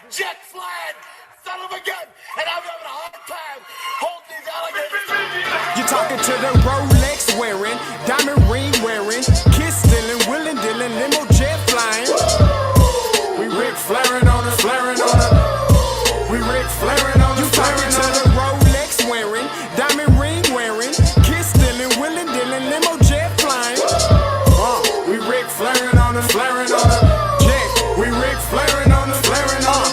jet flying, son of a gun, and I'm having a hard time holding these alligators. You're talking to the Rolex wearing, diamond ring wearing, kiss stealing, willing dealing, limo jet flying. We Ric Flairing on it, flaring on it. We Ric Flairing on it. You talking to the Rolex wearing, diamond ring wearing, kiss stealing, willing dealing, limo jet flying. We Ric Flairing on it, flaring on it. We Ric Flairing on the flaring on.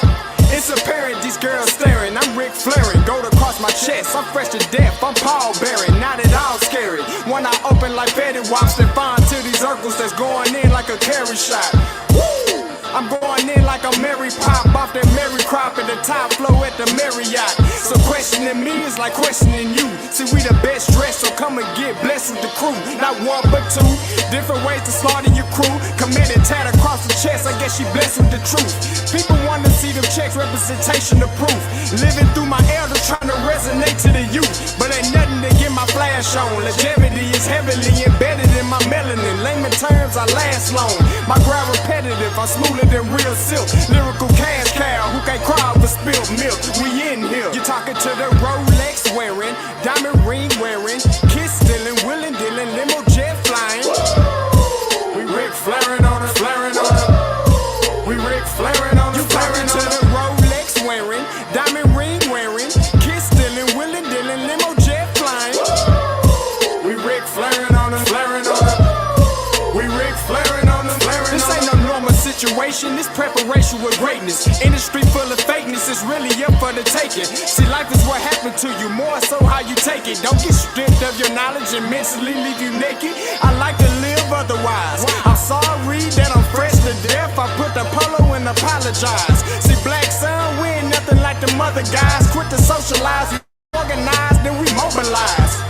It's apparent these girls staring. I'm Ric Flairing, gold across my chest. I'm fresh to death, I'm Paul Bearing. Not at all scary. When I open like Betty Wops and find to these circles that's going in like a carry shot. Woo! I'm going in like a Mary Pop off that Mary Crop at the top flow at the Marriott. So questioning me is like questioning you. See, we the best dressed, so come and get blessed with the crew. Not one but two, different ways to slaughter your crew. Committed tat across the chest, I guess she blessed with the truth. People want to see them checks, representation of proof. Living through my elders trying to resonate to the youth. But ain't nothing to get my flash on. Longevity is heavily embedded in my melanin. Layman terms, I last long. My grind repetitive, I'm smoother than real silk. Lyrical cash cow who can't cry over spilled milk. We in here. You're talking to the Rolex wearing, diamond ring wearing, kiss stealing, willing dealing, limo jet flying. We Ric Flairing on it, flaring on it. We Ric Flairing on it, flaring on it. You talking to the Rolex wearing, diamond ring wearing, kiss stealing, willing dealing, limo jet flying. We Ric Flairing on it, flaring on it. We Ric Flairing on it, flaring on it. This ain't no normal situation, this preparation with greatness. Industry full of fakeness, it's really up for the taking. See, life is what happened to you, more so how you take it. Don't get stripped of your knowledge and mentally leave you naked. I like to live otherwise. I'm sorry that I'm fresh to death. I put the polo and apologize. See, black son, we ain't nothing like the mother guys. Quit to socialize, we organize, then we mobilize.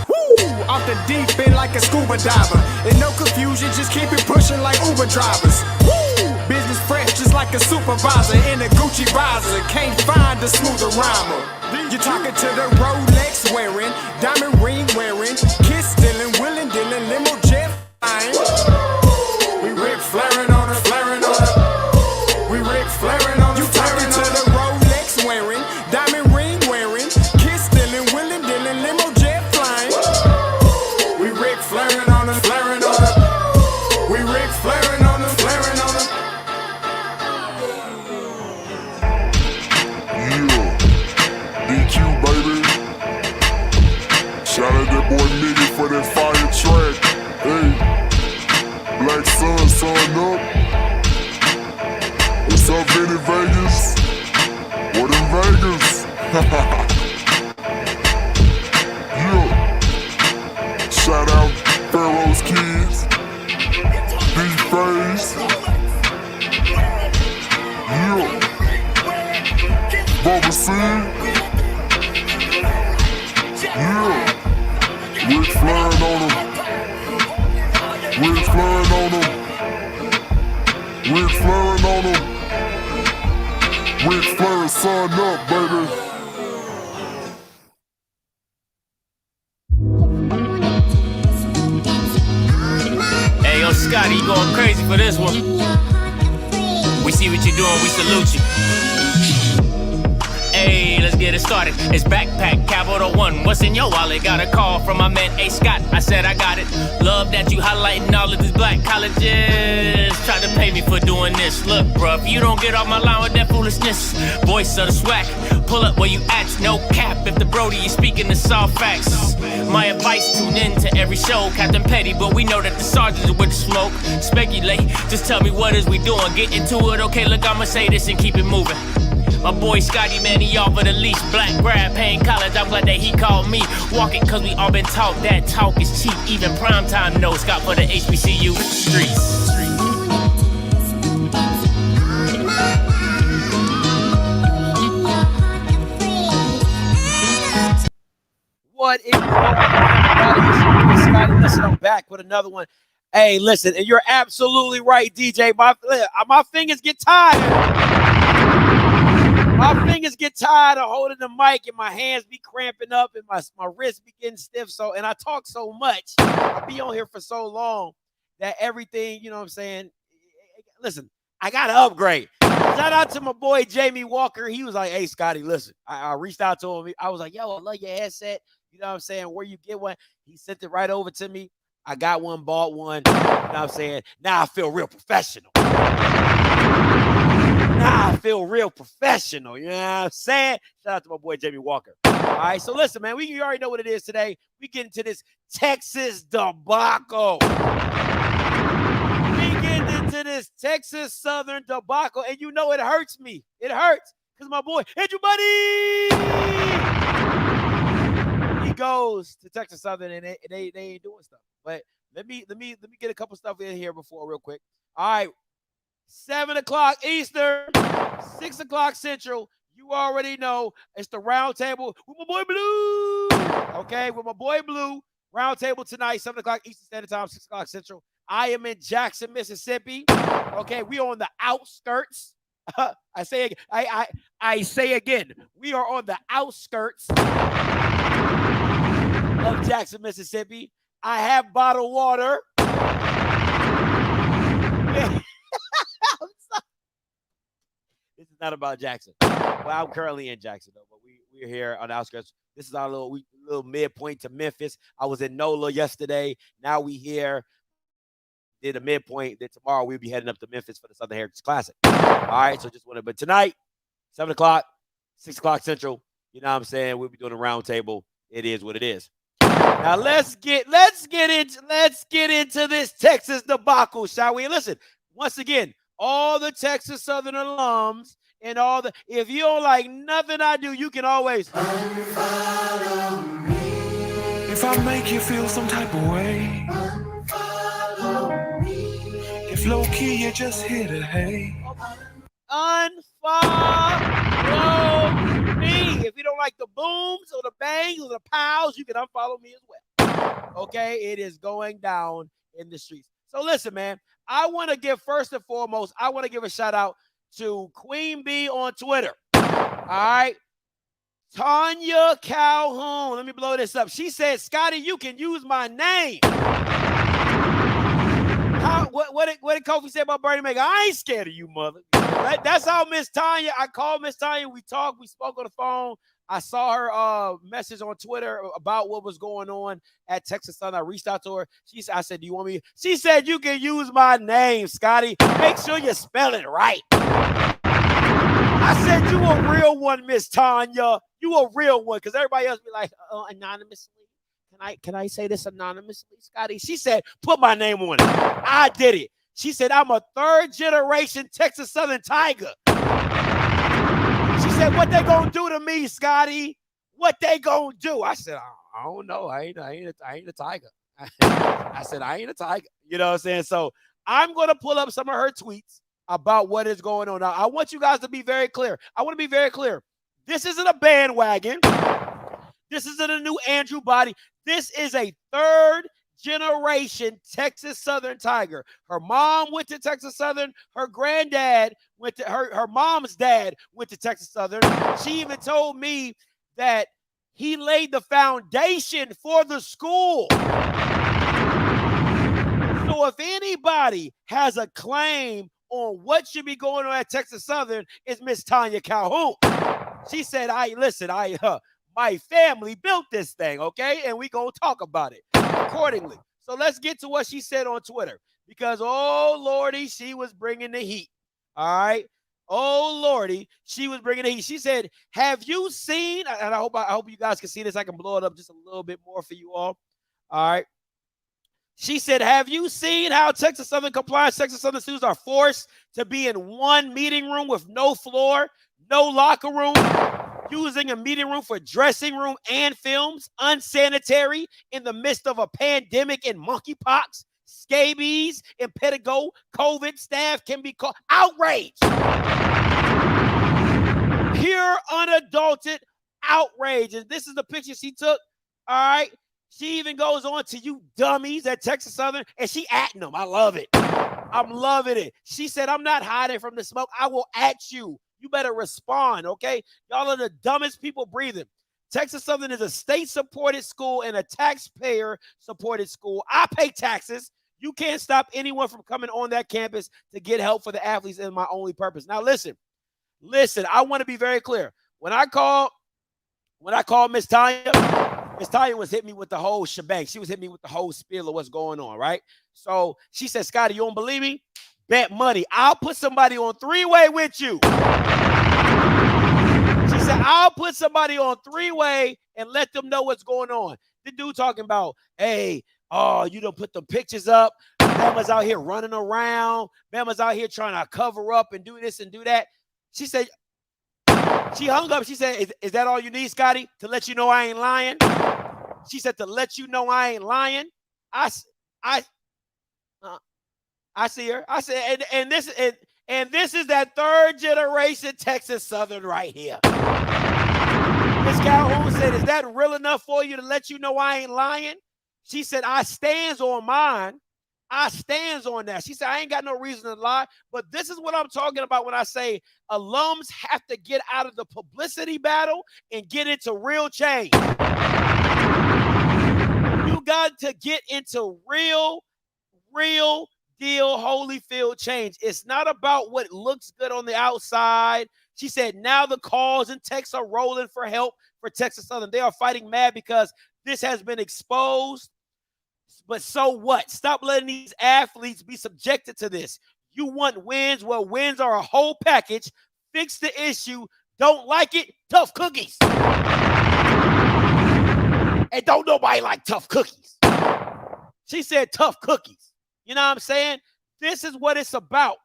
Off the deep end like a scuba diver. And no confusion, just keep it pushing like Uber drivers. Woo! Business fresh just like a supervisor in a Gucci visor. Can't find a smoother rhymer. You're talking to the Rolex wearing, diamond ring wearing, kiss stealing, willing dealing, limo jet flying. We Ric Flairing on it, flaring on it. We Ric Flairing on it. You talking to the Rolex wearing, diamond ring wearing, kiss stealing, willing dealing, limo jet flying. We Ric Flairing on it, flaring on it. We Ric Flairing on it, flaring on it. Yeah, DQ baby. Shout out that boy Nigga for that fire track. Hey, Black Sun, sun up. What's up, Vinny Vegas? What in Vegas? Yeah. Shout out Pharaoh's Kids, D-Phase, yeah, Bubba C, yeah, Ric Flairing on them, Ric Flairing on them, Ric Flairing on them, Ric Flair, son up, baby. Yo, Scotty, you going crazy for this one. We see what you're doing, we salute you. Hey, let's get it started. It's Backpack, Capital One. What's in your wallet? Got a call from my man, A. Scott. I said I got it. Love that you highlighting all of these black colleges. Try to pay me for doing this. Look, bruh, if you don't get off my line with that foolishness, voice of the swag, pull up where you at, no cap. If the Brody is speaking the soft facts. My advice, tune in to every show, Captain Petty, but we know that the sergeants are with the smoke. Speculate, just tell me what is we doing. Get into it, okay, look, I'ma say this and keep it moving. My boy Scotty, man, he offered the least. Black grad, paying college, I'm glad that he called me. Walk it, cause we all been taught that talk is cheap. Even primetime knows Scott for the HBCU streets. What is Scotty? Listen, I'm back with another one. Hey, listen, and you're absolutely right, DJ. My fingers get tired. My fingers get tired of holding the mic, and my hands be cramping up, and my wrists be getting stiff. And I talk so much. I be on here for so long that everything, you know what I'm saying? Listen, I got to upgrade. Shout out to my boy Jamie Walker. He was like, "Hey, Scotty, listen." I reached out to him. I was like, "Yo, I love your headset. You know what I'm saying? Where you get one?" He sent it right over to me. I got one, bought one. You know what I'm saying? Now I feel real professional. You know what I'm saying? Shout out to my boy Jamie Walker. All right, so listen, man, you already know what it is today. We get into this Texas debacle. Into this Texas Southern debacle, and you know it hurts me. It hurts because my boy, Andrew Buddy, he goes to Texas Southern, and they ain't doing stuff. But let me get a couple stuff in here before real quick. All right, 7 o'clock Eastern, 6 o'clock Central. You already know it's the round table with my boy Blue. Okay, with my boy Blue. Round table tonight, 7 o'clock Eastern Standard Time, 6 o'clock Central. I am in Jackson, Mississippi. Okay, we are on the outskirts. I say again, we are on the outskirts of Jackson, Mississippi. I have bottled water. This is not about Jackson. Well, I'm currently in Jackson, though, but we're here on the outskirts. This is our little midpoint to Memphis. I was in NOLA yesterday. Now we here. Did a midpoint. Then tomorrow we'll be heading up to Memphis for the Southern Heritage Classic. All right, so just wanted, but tonight, 7 o'clock, 6 o'clock Central, you know what I'm saying? We'll be doing a round table. It is what it is. Now let's get into this Texas debacle, shall we? Listen, once again, all the Texas Southern alums and if you don't like nothing I do, you can always unfollow me. If I make you feel some type of way, unfollow me. If low key you just hit a hey, unfollow me. If you don't like the booms or the bangs or the pows, you can unfollow me as well. Okay, it is going down in the streets. So listen, man, I want to give first and foremost, I want to give a shout out to Queen Bee on Twitter. All right. Tanya Calhoun. Let me blow this up. She said, Scotty, you can use my name. What did Kofi say about Bernie Mac? I ain't scared of you, mother. That's how Miss Tanya, I called Miss Tanya. We talked. We spoke on the phone. I saw her message on Twitter about what was going on at Texas Southern. I reached out to her. I said, do you want me? She said, you can use my name, Scotty. Make sure you spell it right. I said, you a real one, Miss Tanya. You a real one. Because everybody else be like, anonymously. Can I say this anonymously, Scotty? She said, put my name on it. I did it. She said, I'm a third-generation Texas Southern Tiger. She said, what they gonna do to me, Scotty? What they gonna do? I said, I don't know. I ain't a tiger. I said, I ain't a tiger. You know what I'm saying? So I'm gonna pull up some of her tweets about what is going on. Now, I want you guys to be very clear. I want to be very clear. This isn't a bandwagon. This isn't a new Andrew body. This is a third-generation Texas Southern Tiger. Her mom went to Texas Southern. Her granddad went to her mom's dad went to Texas Southern. She even told me that he laid the foundation for the school. So if anybody has a claim on what should be going on at Texas Southern, it's Miss Tanya Calhoun. She said, my family built this thing, okay? And we gonna talk about it accordingly. So let's get to what she said on Twitter. Because, oh, Lordy, she was bringing the heat, all right? Oh, Lordy, she was bringing the heat. She said, have you seen, and I hope you guys can see this. I can blow it up just a little bit more for you all right? She said, have you seen how Texas Southern compliance Texas Southern students are forced to be in one meeting room with no floor, no locker room, using a meeting room for dressing room and films, unsanitary in the midst of a pandemic and monkeypox, scabies, impetigo, COVID, staff can be called outrage. Pure unadulterated outrage. And this is the picture she took, all right? She even goes on to you dummies at Texas Southern, and she atting them. I love it. I'm loving it. She said, I'm not hiding from the smoke. I will at you. You better respond, okay? Y'all are the dumbest people breathing. Texas Southern is a state-supported school and a taxpayer-supported school. I pay taxes. You can't stop anyone from coming on that campus to get help for the athletes is my only purpose. Now, listen, Listen, I want to be very clear. When I called Miss Tanya was hitting me with the whole shebang. She was hitting me with the whole spiel of what's going on, right? So she said, Scotty, you don't believe me? Bet money. I'll put somebody on three-way with you. She said, I'll put somebody on three-way and let them know what's going on. The dude talking about, hey, oh, you don't put the pictures up. Bama's out here running around. Bama's out here trying to cover up and do this and do that. She said, she hung up. She said, is that all you need, Scotty, to let you know I ain't lying? She said, to let you know I ain't lying. I see her. I said, and this is that third generation Texas Southern right here. Miss Calhoun said, is that real enough for you to let you know I ain't lying? She said, I stands on mine. I stands on that. She said, I ain't got no reason to lie. But this is what I'm talking about when I say alums have to get out of the publicity battle and get into real change. You got to get into real deal Holyfield change. It's not about what looks good on the outside. She said, now the calls and texts are rolling for help for Texas Southern. They are fighting mad because this has been exposed. But so what? Stop letting these athletes be subjected to this. You want wins? Well, wins are a whole package. Fix the issue. Don't like it? Tough cookies. And don't nobody like tough cookies. She said tough cookies. You know what I'm saying? This is what it's about.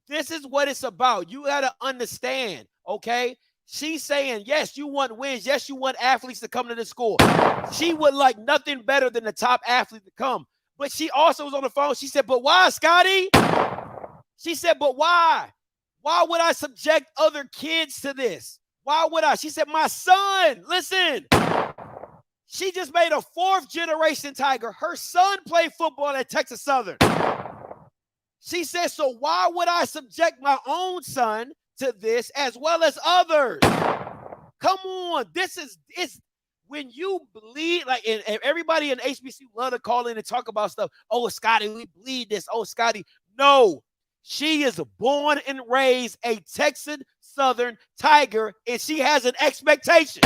This is what it's about. You got to understand, okay? She's saying, yes, you want wins. Yes, you want athletes to come to the school. She would like nothing better than the top athlete to come. But she also was on the phone. She said, but why, Scotty? She said, but why? Why would I subject other kids to this? Why would I? She said, my son, listen. She just made a fourth generation Tiger. Her son played football at Texas Southern. She said, so why would I subject my own son to this as well as others? Come on. It's when you bleed, like, and everybody in HBCU love to call in and talk about stuff. Oh, Scotty, we bleed this. Oh, Scotty. No, she is born and raised a Texas Southern Tiger, and she has an expectation.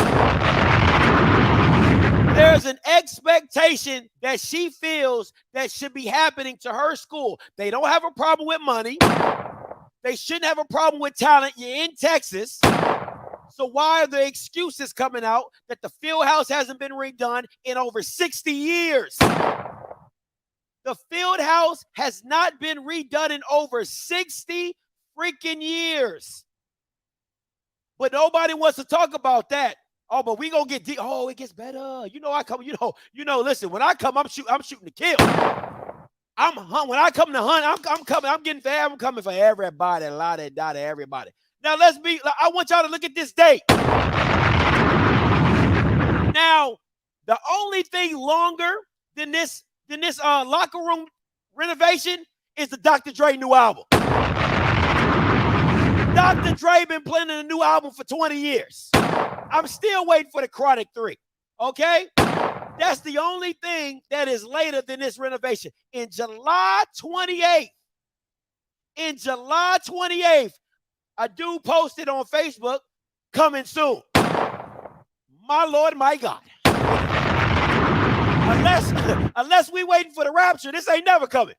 There's an expectation that she feels that should be happening to her school. They don't have a problem with money. They shouldn't have a problem with talent. You're in Texas. So why are the excuses coming out that the field house hasn't been redone in over 60 years? The field house has not been redone in over 60 freaking years. But nobody wants to talk about that. Oh, but we gonna get deep. Oh, it gets better. You know, I come. You know. Listen, when I come, I'm shooting to kill. When I come to hunt, I'm coming. I'm coming for everybody. A lot of data, everybody. Now I want y'all to look at this date. Now, the only thing longer than this locker room renovation is the Dr. Dre new album. Dr. Dre been planning a new album for 20 years. I'm still waiting for the Chronic 3, okay? That's the only thing that is later than this renovation. In July 28th, a dude posted on Facebook, coming soon. My Lord, my God. Unless we waiting for the rapture, this ain't never coming.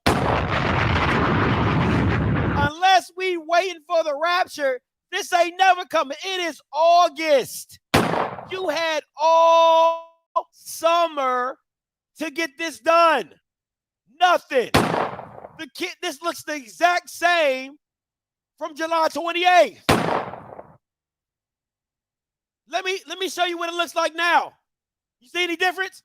Unless we waiting for the rapture, this ain't never coming. It is August. You had all summer to get this done. Nothing. This looks the exact same from July 28th. Let me show you what it looks like now. You see any difference?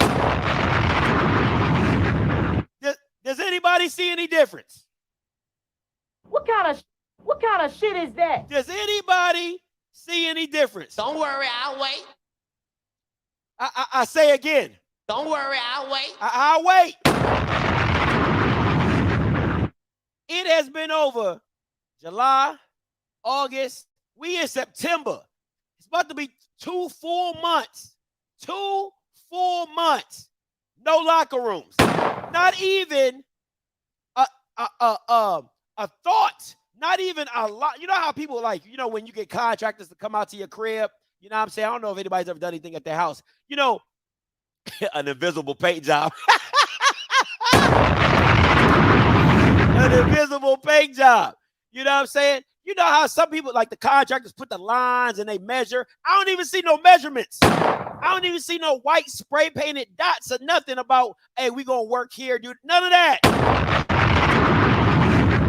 Does anybody see any difference? What kind of shit is that? Does anybody see any difference? Don't worry, I'll wait. I say again. Don't worry, I'll wait. I'll wait. It has been over July, August. We in September. It's about to be 2 full months. 2 full months. No locker rooms. Not even a thought. Not even a lot. You know how people like, you know, when you get contractors to come out to your crib, you know what I'm saying? I don't know if anybody's ever done anything at their house. You know, an invisible paint job. An invisible paint job. You know what I'm saying? You know how some people, like the contractors, put the lines and they measure. I don't even see no measurements. I don't even see no white spray painted dots or nothing about, hey, we gonna work here, dude. None of that.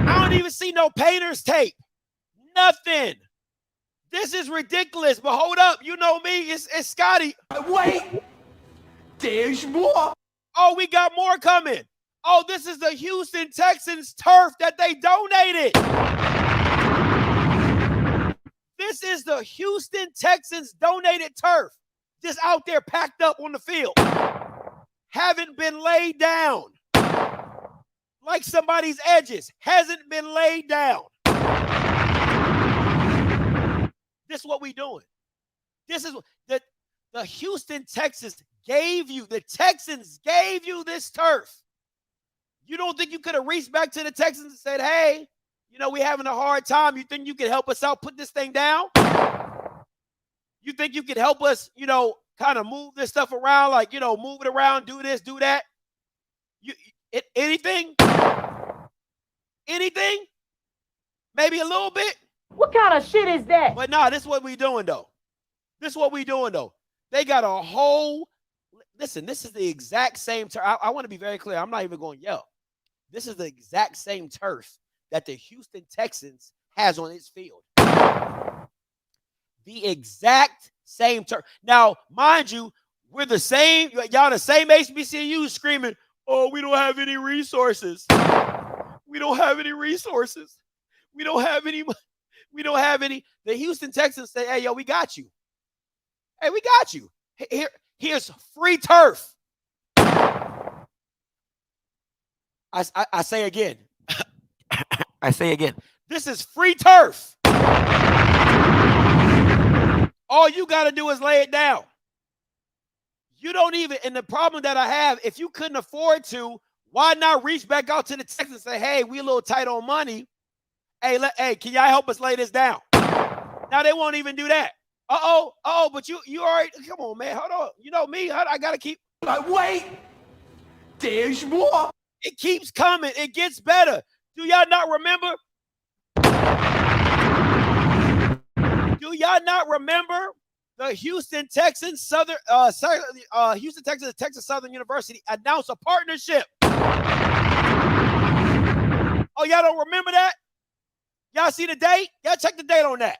I don't even see no painter's tape. Nothing. This is ridiculous. But hold up, you know me. It's Scotty. Wait, there's more. Oh, we got more coming. Oh, this is the Houston Texans turf that they donated. This is the Houston Texans donated turf. Just out there packed up on the field. Haven't been laid down. Like somebody's edges. Hasn't been laid down. This is what we doing. This is the Houston Texans gave you, the Texans gave you this turf. You don't think you could have reached back to the Texans and said, hey, you know, we're having a hard time. You think you could help us out, put this thing down? You think you could help us, you know, kind of move this stuff around, like, you know, move it around, do this, do that? Anything? Anything? Maybe a little bit? What kind of shit is that? But nah, this is what we doing, though. This is what we doing, though. They got a whole, listen, this is the exact same turf. I want to be very clear. I'm not even going to yell. This is the exact same turf that the Houston Texans has on its field. The exact same turf. Now, mind you, we're the same, y'all the same HBCUs screaming, oh, we don't have any resources. We don't have any resources. We don't have any. We don't have any. The Houston Texans say, hey, yo, we got you. Hey, we got you. Here's free turf. I say again. I say again. This is free turf. All you got to do is lay it down. You don't even, and the problem that I have, if you couldn't afford to, why not reach back out to the Texans and say, hey, we a little tight on money. Hey, can y'all help us lay this down? Now they won't even do that. But you already, come on, man, hold on. You know me, I got to keep. Wait, there's more. It keeps coming. It gets better. Do y'all not remember? Do y'all not remember the Houston Texans, Houston Texans, Texas Southern University announced a partnership? Oh, y'all don't remember that? Y'all see the date? Y'all check the date on that.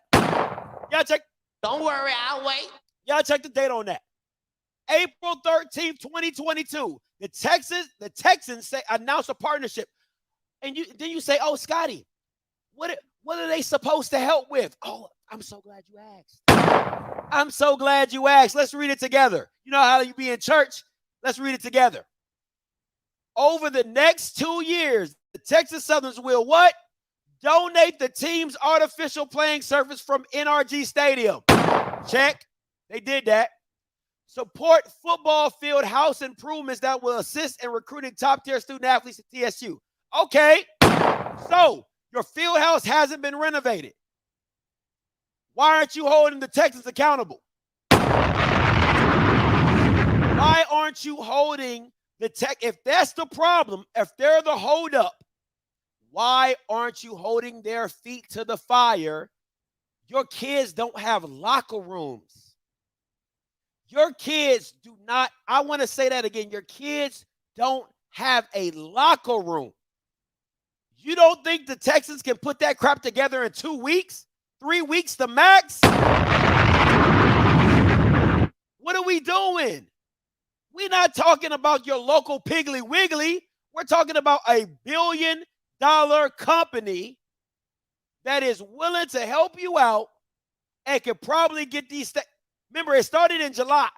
Y'all check. Don't worry, I'll wait. Y'all check the date on that. April 13th, 2022. The Texans announced a partnership. And then you say, oh, Scotty, what are they supposed to help with? Oh, I'm so glad you asked. I'm so glad you asked. Let's read it together. You know how you be in church? Let's read it together. Over the next 2 years, the Texas Southerns will what? Donate the team's artificial playing surface from NRG Stadium. Check. They did that. Support football field house improvements that will assist in recruiting top-tier student athletes at TSU. Okay. So, your field house hasn't been renovated. Why aren't you holding the Texans accountable? Why aren't you holding the tech? If that's the problem, if they're the holdup, why aren't you holding their feet to the fire? Your kids don't have locker rooms. Your kids do not, I want to say that again. Your kids don't have a locker room. You don't think the Texans can put that crap together in 2 weeks? 3 weeks the max? What are we doing? We're not talking about your local Piggly Wiggly. We're talking about a $1 billion company that is willing to help you out and can probably get these. Remember, it started in July.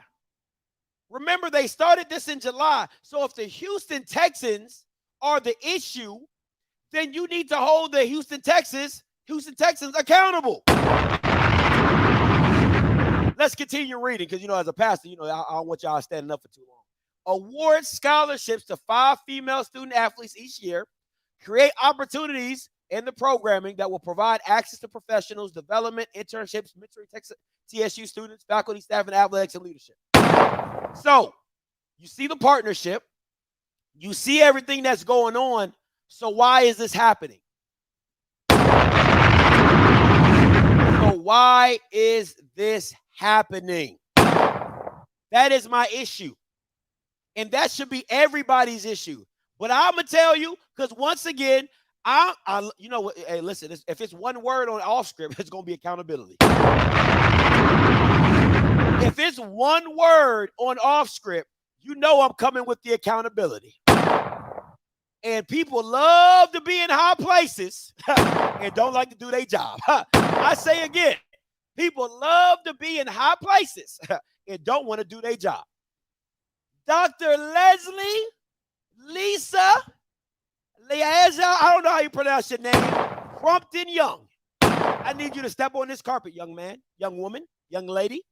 Remember, they started this in July. So if the Houston Texans are the issue, then you need to hold the Houston Texans accountable. Let's continue reading because, as a pastor, I don't want y'all standing up for too long. Award scholarships to 5 female student athletes each year. Create opportunities and the programming that will provide access to professionals, development, internships, mentoring TSU students, faculty, staff, and athletics and leadership. So you see the partnership. You see everything that's going on. So why is this happening? So why is this happening? That is my issue. And that should be everybody's issue. But I'm going to tell you, because once again, you know, hey, listen, if it's one word on Offscript, it's going to be accountability. If it's one word on Offscript, you know I'm coming with the accountability. And people love to be in high places and don't like to do their job. I say again, people love to be in high places and don't want to do their job. Dr. Lisa, I don't know how you pronounce your name, Crumpton Young. I need you to step on this carpet, young man, young woman, young lady,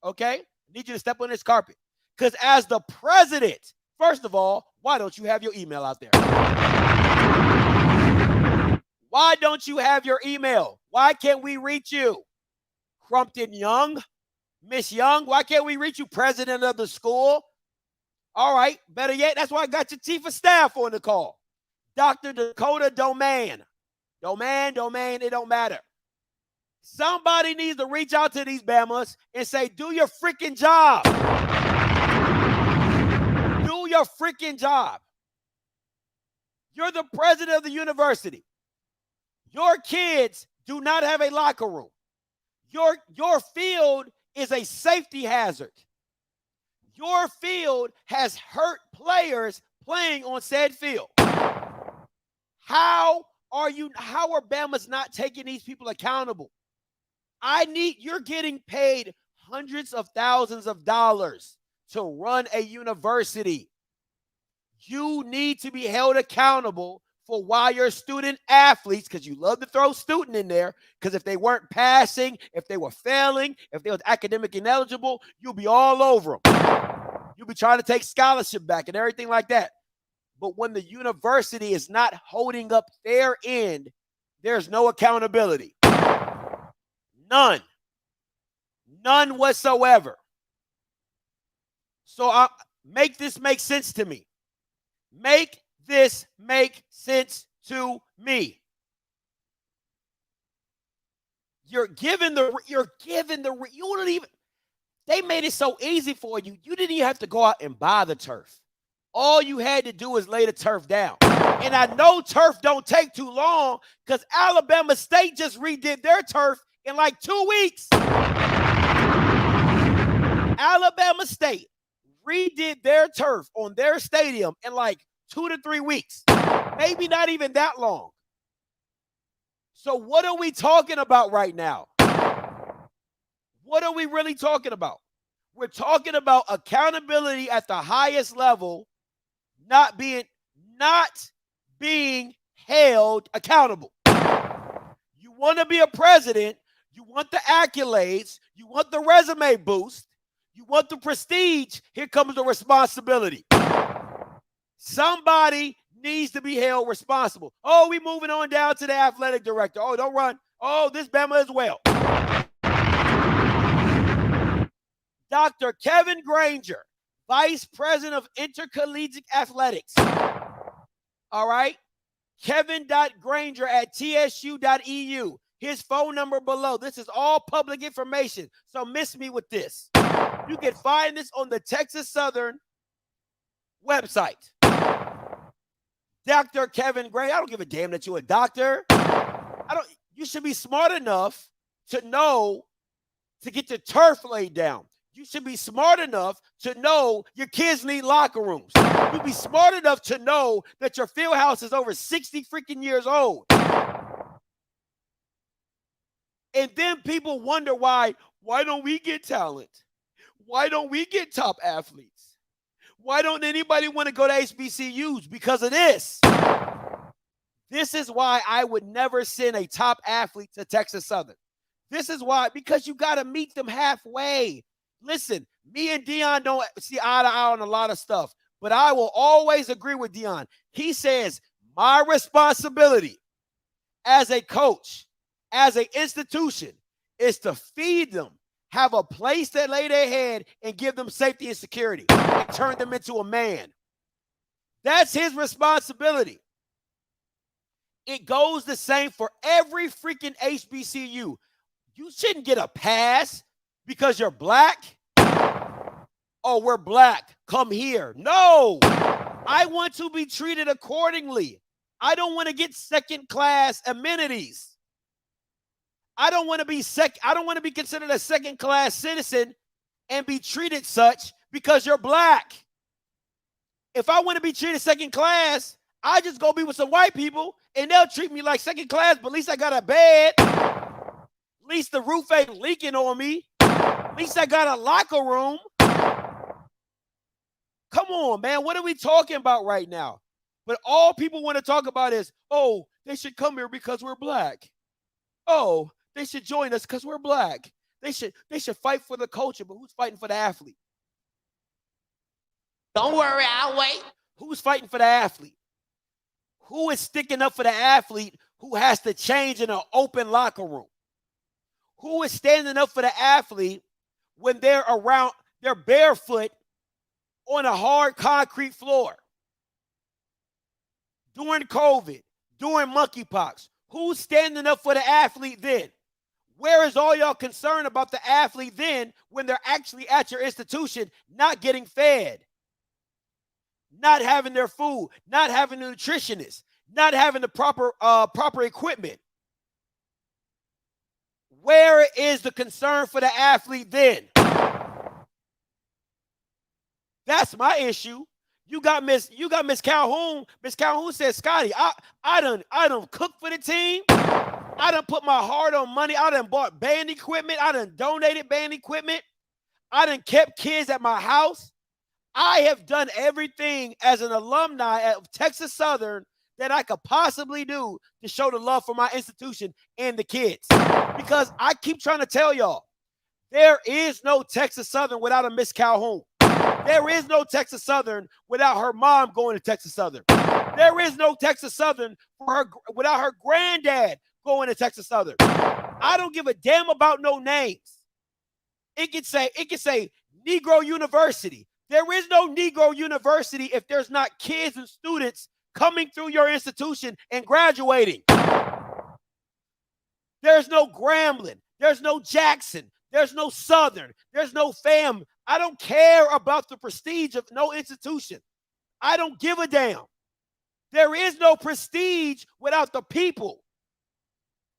okay? I need you to step on this carpet. Because as the president, first of all, why don't you have your email out there? Why don't you have your email? Why can't we reach you? Crumpton Young, Miss Young, why can't we reach you, president of the school? All right, better yet, that's why I got your chief of staff on the call. Dr. Dakota Domain, it don't matter. Somebody needs to reach out to these Bamas and say, do your freaking job. Do your freaking job. You're the president of the university. Your kids do not have a locker room. Your field is a safety hazard. Your field has hurt players playing on said field. How are Bamas not taking these people accountable? You're getting paid hundreds of thousands of dollars to run a university. You need to be held accountable for why your student athletes, because you love to throw student in there, because if they weren't passing, if they were failing, if they was academic ineligible, you'll be all over them. You'll be trying to take scholarship back and everything like that. But when the university is not holding up their end, there's no accountability. None. None whatsoever. So make this make sense to me. Make this make sense to me. You don't even, they made it so easy for you. You didn't even have to go out and buy the turf. All you had to do is lay the turf down. And I know turf don't take too long because Alabama State just redid their turf in like 2 weeks. Alabama State redid their turf on their stadium in like 2 to 3 weeks. Maybe not even that long. So what are we talking about right now? What are we really talking about? We're talking about accountability at the highest level, not being held accountable. You want to be a president, you want the accolades, you want the resume boost, you want the prestige, here comes the responsibility. Somebody needs to be held responsible. Oh, we moving on down to the athletic director. Oh, don't run. Oh, this Bama as well. Dr. Kevin Granger, Vice President of Intercollegiate Athletics. All right? Kevin.Granger at tsu.edu. His phone number below. This is all public information, so miss me with this. You can find this on the Texas Southern website. Dr. Kevin Granger, I don't give a damn that you're a doctor. You should be smart enough to know to get the turf laid down. You should be smart enough to know your kids need locker rooms. You'd be smart enough to know that your field house is over 60 freaking years old. And then people wonder why don't we get talent? Why don't we get top athletes? Why don't anybody want to go to HBCUs? Because of this. This is why I would never send a top athlete to Texas Southern. This is why, because you got to meet them halfway. Listen, me and Dion don't see eye to eye on a lot of stuff, but I will always agree with Dion. He says, my responsibility as a coach, as an institution, is to feed them, have a place that lay their head, and give them safety and security, and turn them into a man. That's his responsibility. It goes the same for every freaking HBCU. You shouldn't get a pass because you're black. Oh, we're black. Come here. No, I want to be treated accordingly. I don't want to get second-class amenities. I don't want to be considered a second-class citizen and be treated such because you're black. If I want to be treated second class, I just go be with some white people and they'll treat me like second class, but at least I got a bed. At least the roof ain't leaking on me. At least I got a locker room. Come on, man. What are we talking about right now? But all people want to talk about is, oh, they should come here because we're black. Oh, they should join us because we're black. They should fight for the culture, but who's fighting for the athlete? Don't worry, I'll wait. Who's fighting for the athlete? Who is sticking up for the athlete who has to change in an open locker room? Who is standing up for the athlete when they're barefoot on a hard concrete floor? During COVID, during monkeypox, who's standing up for the athlete then? Where is all y'all concern about the athlete then when they're actually at your institution not getting fed? Not having their food, not having a nutritionist, not having the proper equipment. Where is the concern for the athlete then? That's my issue. You got Miss Calhoun. Miss Calhoun said, Scotty, I done cooked for the team. I done put my heart on money. I done bought band equipment. I done donated band equipment. I done kept kids at my house. I have done everything as an alumni of Texas Southern that I could possibly do to show the love for my institution and the kids. Because I keep trying to tell y'all, there is no Texas Southern without a Miss Calhoun. There is no Texas Southern without her mom going to Texas Southern. There is no Texas Southern without her granddad going to Texas Southern. I don't give a damn about no names. It could say Negro University. There is no Negro University if there's not kids and students coming through your institution and graduating. There's no Grambling. There's no Jackson. There's no Southern. There's no FAM. I don't care about the prestige of no institution. I don't give a damn. There is no prestige without the people.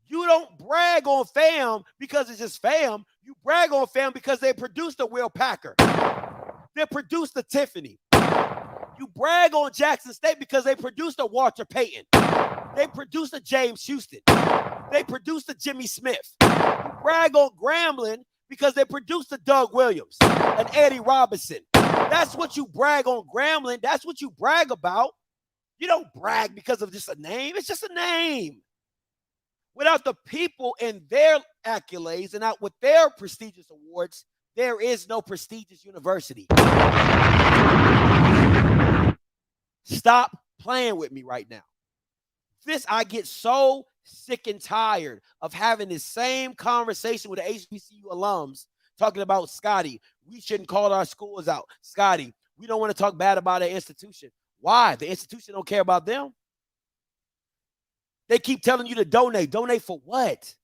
You don't brag on FAM because it's just FAM. You brag on FAM because they produced a Will Packer. They produced a Tiffany. You brag on Jackson State because they produced a Walter Payton. They produced a James Houston. They produced a Jimmy Smith. You brag on Grambling because they produced a Doug Williams, an Eddie Robinson. That's what you brag on Grambling. That's what you brag about. You don't brag because of just a name. It's just a name. Without the people and their accolades and out with their prestigious awards, there is no prestigious university. Stop playing with me right now. I get so sick and tired of having this same conversation with the HBCU alums talking about, Scotty, we shouldn't call our schools out. Scotty, we don't want to talk bad about our institution. Why? The institution don't care about them. They keep telling you to donate. Donate for what?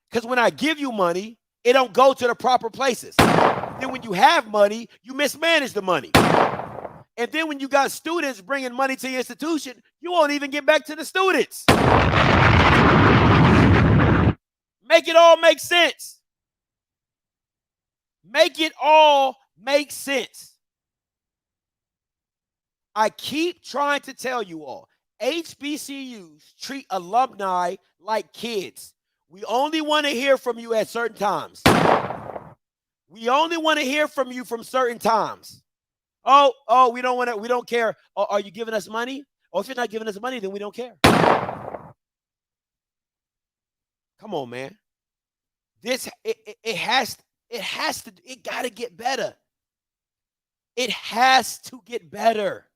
Because when I give you money, it don't go to the proper places. Then when you have money, you mismanage the money. And then when you got students bringing money to your institution, you won't even get back to the students. Make it all make sense. Make it all make sense. I keep trying to tell you all, HBCUs treat alumni like kids. We only want to hear from you at certain times. We only want to hear from you from certain times. Oh, we don't care. Oh, are you giving us money? Oh, if you're not giving us money, then we don't care. Come on, man. It got to get better. It has to get better.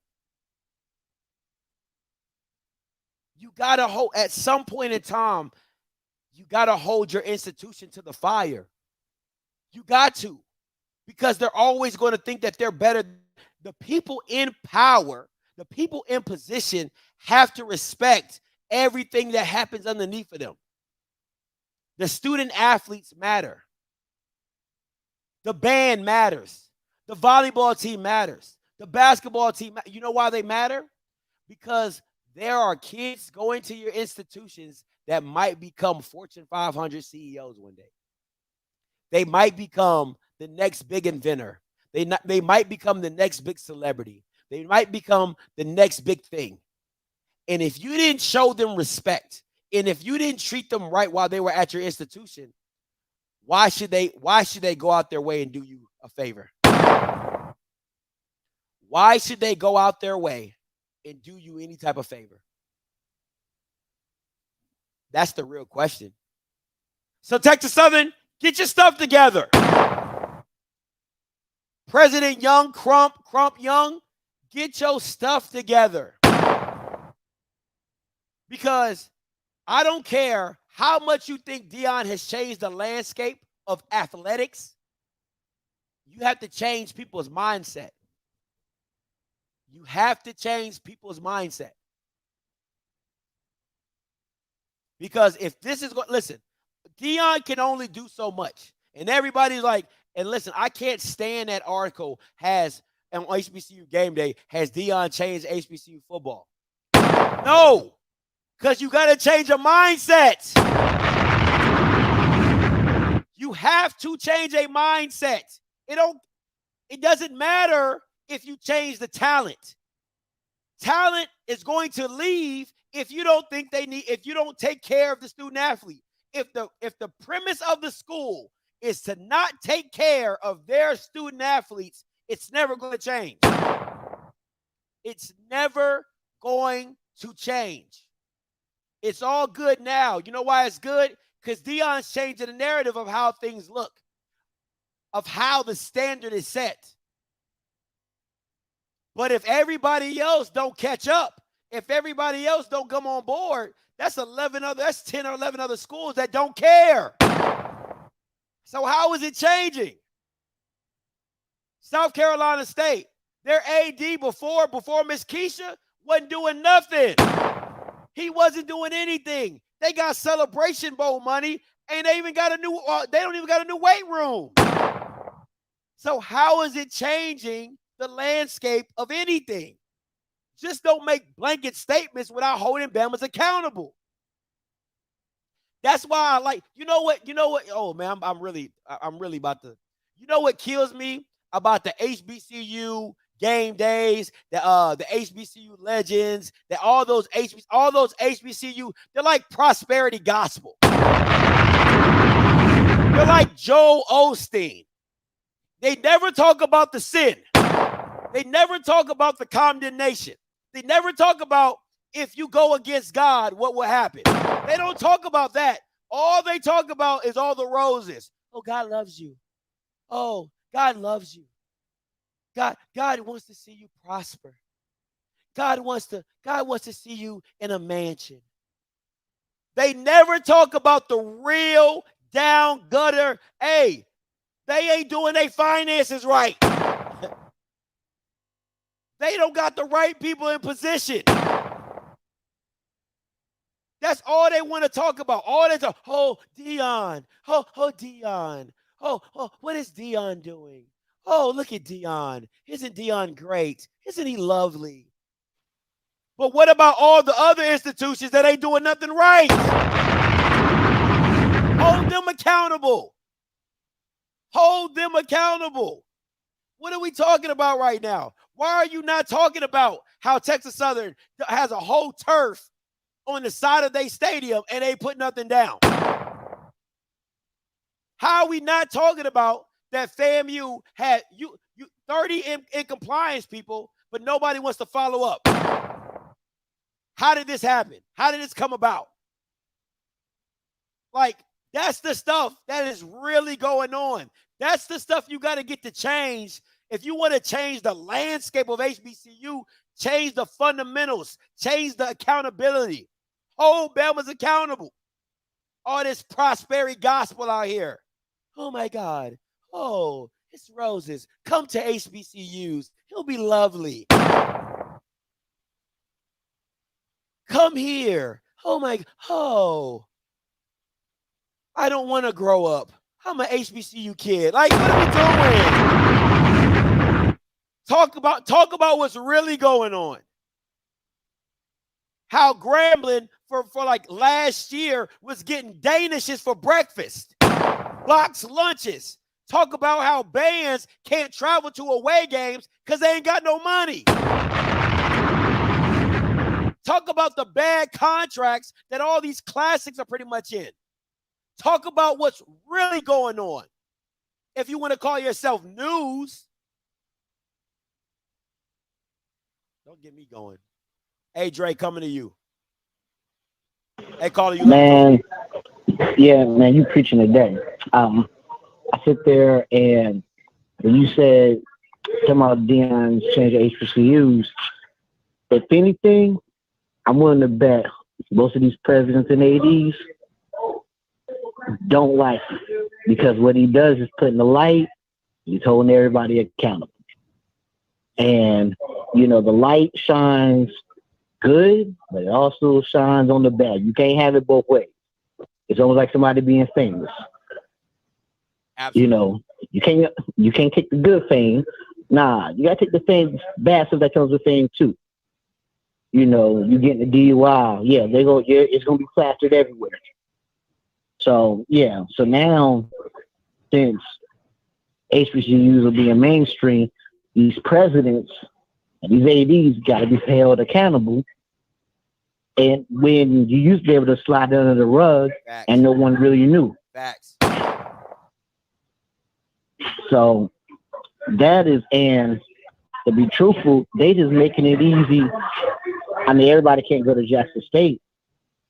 You got to hold, at some point in time, you got to hold your institution to the fire. You got to, because they're always going to think that they're better. The people in power, the people in position have to respect everything that happens underneath of them. The student athletes matter. The band matters. The volleyball team matters. The basketball team, you know why they matter? Because there are kids going to your institutions that might become Fortune 500 CEOs one day. They might become the next big inventor. They might become the next big celebrity. They might become the next big thing. And if you didn't show them respect, and if you didn't treat them right while they were at your institution, why should they go out their way and do you a favor? Why should they go out their way and do you any type of favor? That's the real question. So Texas Southern, get your stuff together. President Young, Crump Young, get your stuff together. Because I don't care how much you think Deion has changed the landscape of athletics. You have to change people's mindset. You have to change people's mindset. Because if this is going, listen, Deion can only do so much. And everybody's like, and listen, I can't stand that article has on HBCU game day, has Deion changed HBCU football? No, because you got to change your mindset. You have to change a mindset. It doesn't matter if you change the talent. Talent is going to leave if you don't think if you don't take care of the student athlete. If the premise of the school is to not take care of their student athletes, it's never going to change. It's never going to change. It's all good now. You know why it's good? Because Deion's changing the narrative of how things look, of how the standard is set. But if everybody else don't catch up, if everybody else don't come on board, that's 10 or 11 other schools that don't care. So how is it changing? South Carolina State, their AD before Miss Keisha wasn't doing nothing. He wasn't doing anything. They got Celebration Bowl money, and they don't even got a new weight room. So how is it changing the landscape of anything? Just don't make blanket statements without holding Bama's accountable. That's why I like, you know what? Oh man, I'm really about to, you know what kills me about the HBCU game days, the HBCU legends, that all those HBCU, they're like prosperity gospel. They're like Joel Osteen. They never talk about the sin. They never talk about the condemnation. They never talk about if you go against God, what will happen. They don't talk about that. All they talk about is all the roses. Oh, God loves you. Oh, God loves you. God wants to see you prosper. God wants to see you in a mansion. They never talk about the real down gutter. Hey, they ain't doing their finances right. They don't got the right people in position. That's all they want to talk about. All they talk, oh, Deion. Oh, Deion. Oh, what is Deion doing? Oh, look at Deion. Isn't Deion great? Isn't he lovely? But what about all the other institutions that ain't doing nothing right? Hold them accountable. Hold them accountable. What are we talking about right now? Why are you not talking about how Texas Southern has a whole turf on the side of their stadium and they put nothing down? How are we not talking about that FAMU had 30 in compliance people, but nobody wants to follow up? How did this happen? How did this come about? Like, that's the stuff that is really going on. That's the stuff you got to get to change. If you want to change the landscape of HBCU, change the fundamentals, change the accountability. Hold Bama's accountable. All this prosperity gospel out here. Oh my God. Oh, it's roses. Come to HBCUs. He'll be lovely. Come here. Oh my. Oh. I don't want to grow up. I'm an HBCU kid. Like, what are we doing? Talk about what's really going on. How Grambling for like last year was getting Danishes for breakfast. Box lunches. Talk about how bands can't travel to away games because they ain't got no money. Talk about the bad contracts that all these classics are pretty much in. Talk about what's really going on. If you want to call yourself news, don't get me going. Hey, Dre, coming to you. Hey, calling you. Man, yeah, man, you preaching today. I sit there and when you said talking about Dion's change of HBCUs, if anything, I'm willing to bet most of these presidents and ADs don't like him because what he does is put in the light, he's holding everybody accountable. And, you know, the light shines good, but it also shines on the bad. You can't have it both ways. It's almost like somebody being famous. Absolutely. You know, you can't take the good fame. Nah, you gotta take the fame, bad stuff that comes with fame too. You know, you getting the DUI, it's gonna be plastered everywhere. So yeah, so now since HBCUs are being mainstream, these presidents and these ADs got to be held accountable. And when you used to be able to slide under the rug, Facts. And no one really knew. Facts. So that is, and to be truthful, they just making it easy. I mean, everybody can't go to Jackson State,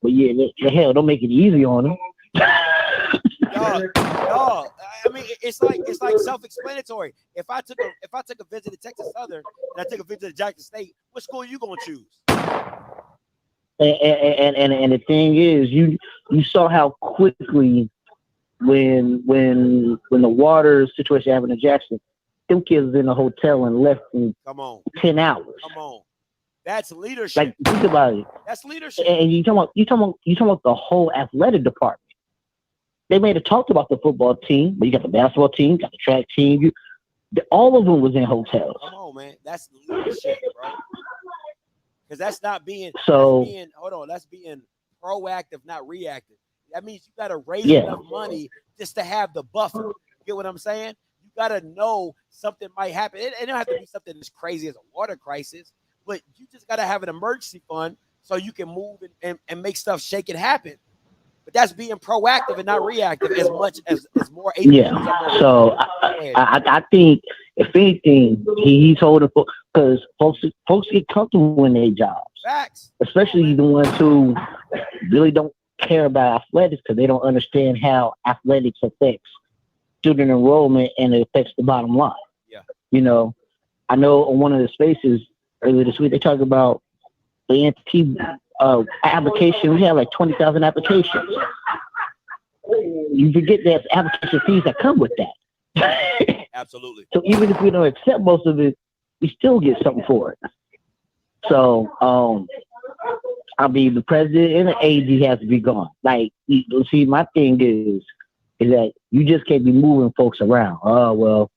but yeah, the hell, don't make it easy on them. No, I mean it's like self-explanatory. If I took a visit to Texas Southern and I take a visit to Jackson State, what school are you gonna choose? And the thing is, you saw how quickly when the water situation happened in Jackson, them kids was in a hotel and left in 10 hours. Come on. That's leadership. Like, think about it. That's leadership. And you talking about the whole athletic department. They may have talked about the football team, but you got the basketball team, you got the track team. All of them was in hotels. Come on, man. That's leadership, bro. Because that's not being that's being proactive, not reactive. That means you got to raise enough money just to have the buffer. You get what I'm saying? You got to know something might happen. It don't have to be something as crazy as a water crisis, but you just got to have an emergency fund so you can move and make stuff shake and happen. But that's being proactive and not reactive as much as more. So I think if anything, he's holding because folks get comfortable in their jobs. Facts. Especially the ones who really don't care about athletics because they don't understand how athletics affects student enrollment and it affects the bottom line. Yeah. You know, I know on one of the spaces earlier this week they talked about the NT application. We had like 20,000 applications. You forget there's application fees that come with that. Absolutely. So even if we don't accept most of it, we still get something for it. So I mean, the president and the AD has to be gone. Like, you see, my thing is that you just can't be moving folks around. Oh well,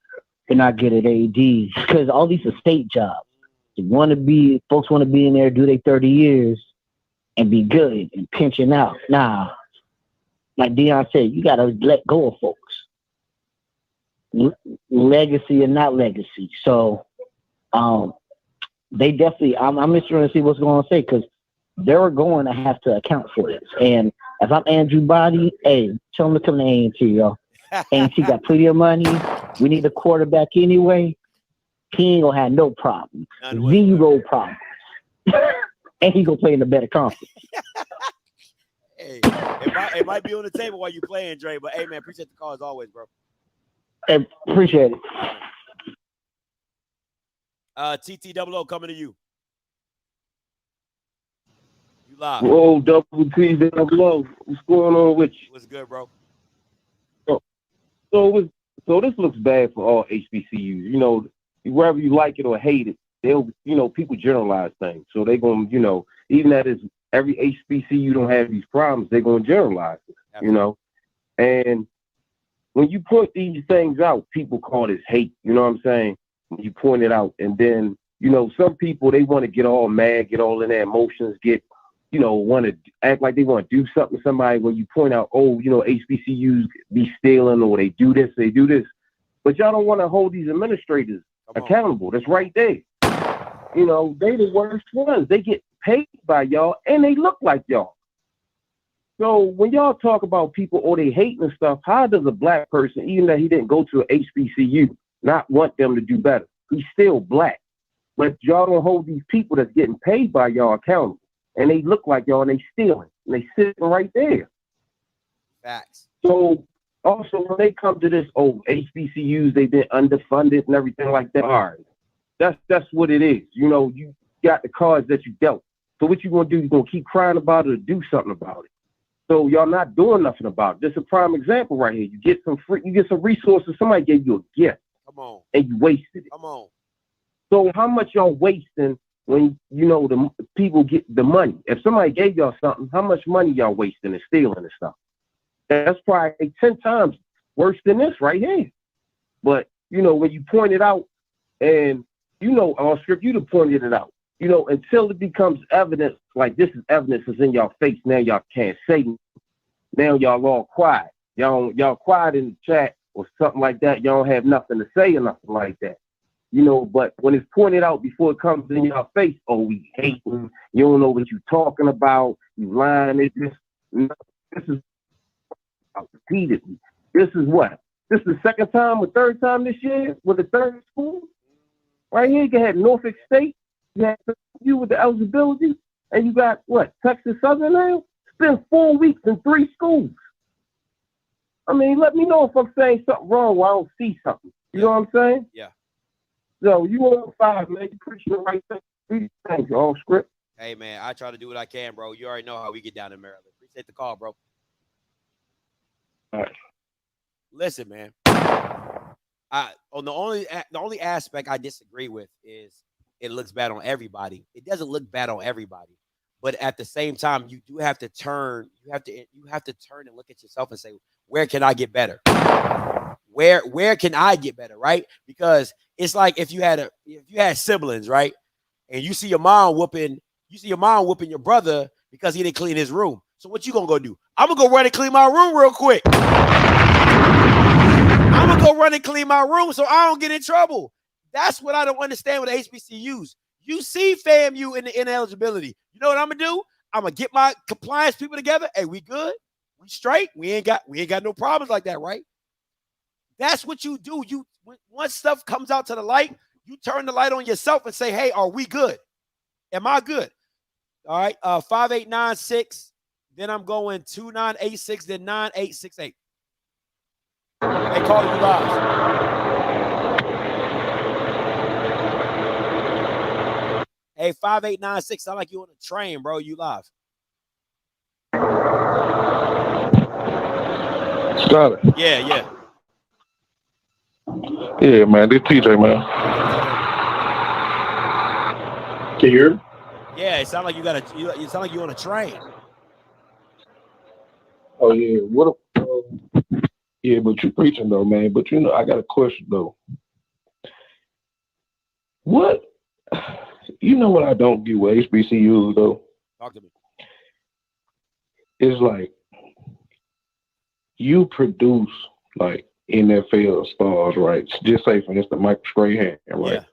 they're not good at AD because all these are state jobs. Folks want to be in there, do their 30 years, and be good and pinching out. Nah, like Dion said, you gotta let go of folks. Legacy or not legacy. So, they definitely. I'm interested to see what's going to say because they're going to have to account for this. And if I'm Andrew Body, hey, tell them to come to A&T, y'all. A&T got plenty of money. We need a quarterback anyway. He ain't gonna have no problem. Zero problems. And he gonna play in the better conference. Hey, it might be on the table while you playing, Dre. But hey, man, appreciate the call as always, bro. Hey, appreciate it. TTOO coming to you. You live. Whoa, double T down below. What's going on with you? What's good, bro? So this looks bad for all HBCUs. You know, whether you like it or hate it, they'll, you know, people generalize things. So they're going to, you know, even that is every HBCU don't have these problems, they're going to generalize it, you know. And when you point these things out, people call this hate, you know what I'm saying? When you point it out, and then, you know, some people, they want to get all mad, get all in their emotions, get, you know, want to act like they want to do something to somebody when you point out, oh, you know, HBCUs be stealing or they do this. But y'all don't want to hold these administrators accountable. That's right there. You know, they the worst ones. They get paid by y'all and they look like y'all. So when y'all talk about people or they hating and stuff, how does a black person, even though he didn't go to an HBCU, not want them to do better? He's still black. But y'all don't hold these people that's getting paid by y'all accountable. And they look like y'all and they stealing. And they sitting right there. Facts. So also when they come to this, oh, HBCUs, they've been underfunded and everything like that. All right. That's what it is. You know, you got the cards that you dealt. So what you gonna do? You're gonna keep crying about it or do something about it. So y'all not doing nothing about it. This is a prime example right here. You get some resources, somebody gave you a gift. Come on. And you wasted it. Come on. So how much y'all wasting when, you know, the people get the money? If somebody gave y'all something, how much money y'all wasting and stealing and stuff? That's probably 10 times worse than this right here. But, you know, when you point it out, and, you know, Offscript, you'd have pointed it out, you know, until it becomes evidence, like this is evidence is in y'all face, now y'all can't say, now y'all all quiet. Y'all quiet in the chat or something like that. Y'all don't have nothing to say or nothing like that. You know, but when it's pointed out before it comes in your face, oh, we hating, you don't know what you're talking about, you lying, this is repeatedly. This is what? This is the second time or third time this year with the third school? Right here, you had Norfolk State, you had you with the eligibility, and you got what, Texas Southern now? It's been 4 weeks in 3 schools. I mean, let me know if I'm saying something wrong or I don't see something. You know what I'm saying? Yeah. So you on 5, man. You preaching the right thing. Thank you, Offscript. Hey, man, I try to do what I can, bro. You already know how we get down in Maryland. Appreciate the call, bro. All right. Listen, man. On the only aspect I disagree with is it looks bad on everybody. It doesn't look bad on everybody, but at the same time, you do have to turn. You have to turn and look at yourself and say, where can I get better? Where can I get better, right? Because it's like if you had siblings, right, and you see your mom whooping your brother because he didn't clean his room. So what you gonna go do? I'm gonna go run and clean my room real quick. I'm gonna go run and clean my room so I don't get in trouble. That's what I don't understand with HBCUs. You see FAMU in the ineligibility. You know what I'm gonna do? I'm gonna get my compliance people together. Hey, we good? We straight? We ain't got no problems like that, right? That's what you do. Once stuff comes out to the light, you turn the light on yourself and say, hey, are we good? Am I good? All right. 5896. Then I'm going 2986, then 9868. They call you live. Hey, 5896. Sound like you on a train, bro. You live. Got it. Yeah. Yeah, man. This TJ, man. Can you hear me? Yeah, it sound like you sound like you on a train. Oh yeah. What? Yeah, but you preaching though, man. But you know, I got a question though. What? You know what I don't get with HBCUs though? Talk to me. It's like you produce like NFL stars, right? Just say for instance, Michael Strahan, right?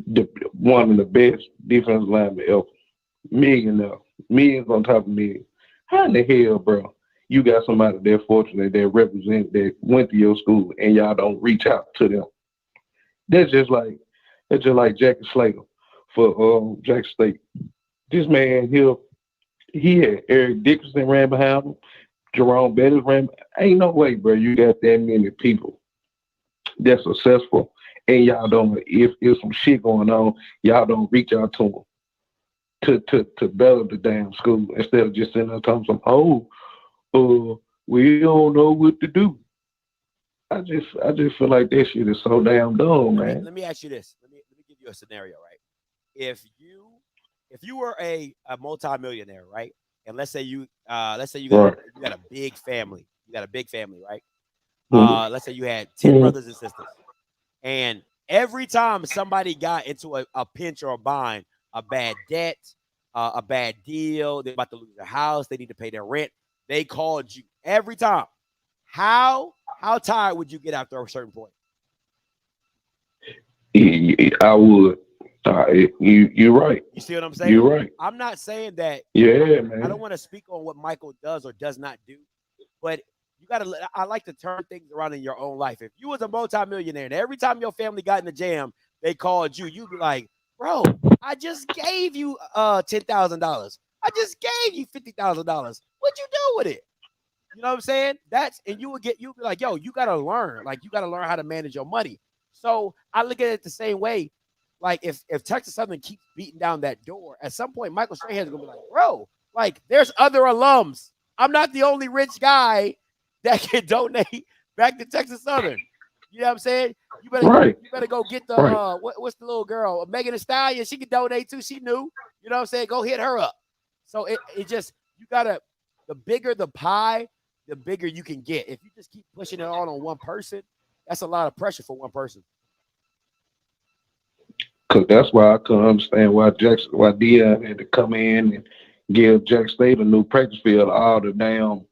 Yeah. One of the best defensive linemen ever. Millions on top of millions. How in the hell, bro? You got somebody that fortunate that represent that went to your school and y'all don't reach out to them. That's just like Jackie Slater for Jackson State. This man here, he had Eric Dickerson ran behind him, Jerome Bettis ran. Ain't no way, bro. You got that many people that's successful, and y'all don't. If some shit going on, y'all don't reach out to them. to better the damn school instead of just sitting there talking some, we don't know what to do. I just feel like that shit is so damn dumb, man. Let me ask you this. Let me give you a scenario, right? If you were a multimillionaire, right? And let's say you got a big family. You got a big family, right? Let's say you had 10 brothers and sisters. And every time somebody got into a pinch or a bind, a bad debt, a bad deal, they're about to lose their house, they need to pay their rent, they called you every time. How tired would you get after a certain point? I would. You're right. You see what I'm saying? You're right. I'm not saying that. Yeah, man. I don't want to speak on what Michael does or does not do, but you gotta. I like to turn things around in your own life. If you was a multimillionaire and every time your family got in the jam, they called you, you'd be like, "Bro, I just gave you $10,000. I just gave you $50,000. What'd you do with it?" You know what I'm saying? You'd be like, "Yo, you gotta learn. Like, you gotta learn how to manage your money." So I look at it the same way. Like, if Texas Southern keeps beating down that door, at some point, Michael Strahan's gonna be like, "Bro, like, there's other alums. I'm not the only rich guy that can donate back to Texas Southern." You know what I'm saying? You better go get the what's the little girl, Megan Thee Stallion? She can donate too. She knew. You know what I'm saying? Go hit her up. So it just, you gotta, the bigger the pie, the bigger you can get. If you just keep pushing it all on one person, that's a lot of pressure for one person. Cause that's why I couldn't understand why Deion had to come in and give Jack State a new practice field. All the damn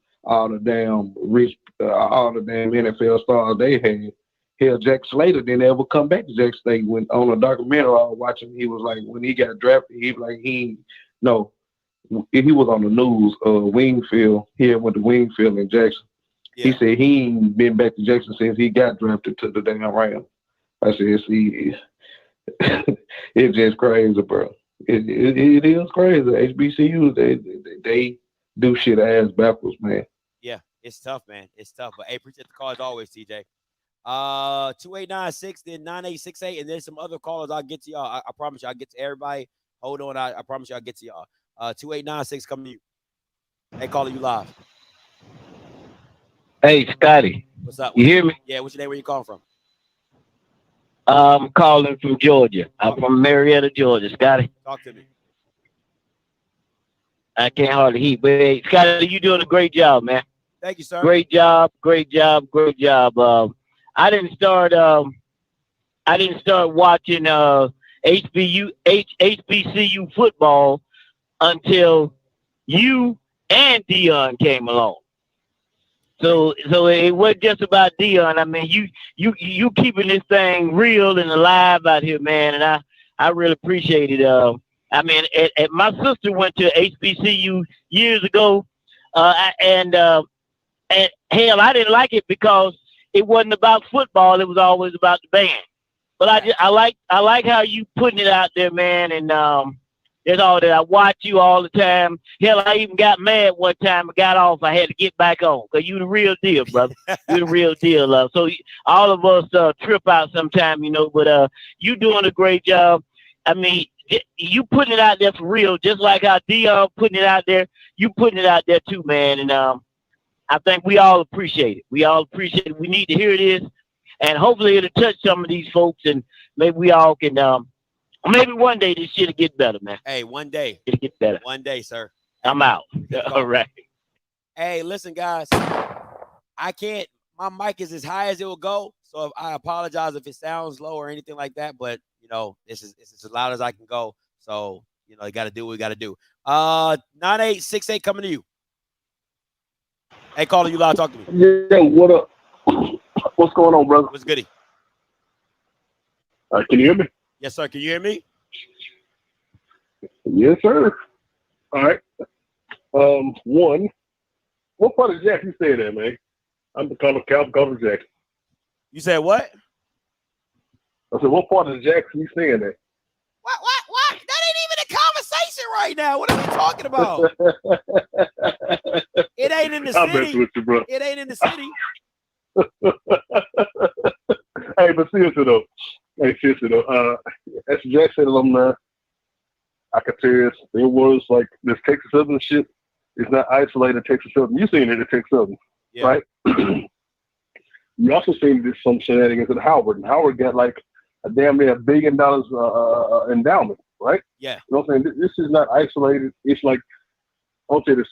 NFL stars they had. Hell, Jack Slater didn't ever come back to Jack State. When on a documentary I was watching, he was like, when he got drafted, he was like, he was on the news. Wingfield, he had went to Wingfield in Jackson. Yeah. He said he ain't been back to Jackson since he got drafted to the damn Rams. I said, see, it's just crazy, bro. It is crazy. HBCUs, they do shit ass backwards, man. Yeah, it's tough, man. It's tough. But hey, appreciate the call as always, TJ. 2896, then 9868, and then some other callers. I'll get to y'all. I promise you, I'll get to everybody. Hold on, I promise you, I'll get to y'all. 2896, come to you. Hey, calling you live. Hey, Scotty. What's up? You hear me? Yeah, what's your name? Where you calling from? I'm calling from Georgia. I'm from Marietta, Georgia. Scotty. Talk to me. I can't hardly hear, but hey, Scotty, you doing a great job, man. Thank you, sir. Great job. I didn't start watching HBCU football until you and Deion came along. So it wasn't just about Deion. I mean, you keeping this thing real and alive out here, man, and I really appreciate it. I mean, my sister went to HBCU years ago, and hell, I didn't like it because it wasn't about football. It was always about the band. But I like how you putting it out there, man, and that's all that. I watch you all the time. Hell, I even got mad one time. I got off. I had to get back on because you the real deal, brother. You the real deal, love. So all of us trip out sometime, you know. But you doing a great job. I mean, you putting it out there for real, just like how Deion putting it out there. You putting it out there too, man. And I think we all appreciate it. We all appreciate it. We need to hear this, and hopefully it'll touch some of these folks, and maybe we all can. Maybe one day this shit'll get better, man. Hey, one day. It'll get better. One day, sir. I'm out. All right. Hey, listen, guys. I can't. My mic is as high as it will go, so I apologize if it sounds low or anything like that. But you know, this is as loud as I can go. So you know, you got to do what we got to do. 9868 coming to you. Hey, calling you loud. Talk to me. Yo, what up? What's going on, brother? What's goody? Can you hear me? Yes, sir. Can you hear me? Yes, sir. All right. One. What part of Jackson you staying at, man? I'm the Calvin Jackson. You said what? I said, what part of Jackson you staying at? What? That ain't even a conversation right now. What are we talking about? It ain't in the city. With you, bro. It ain't in the city. Hey, but seriously though. That's Jackson alumni. I could tell you it was like this Texas Southern shit. It's not isolated Texas Southern. You seen it at Texas Southern, right? You also seen this some shenanigans at Howard, and Howard got like a damn near $1 billion endowment, right? Yeah. You know what I'm saying? This is not isolated. It's like, I'll say this.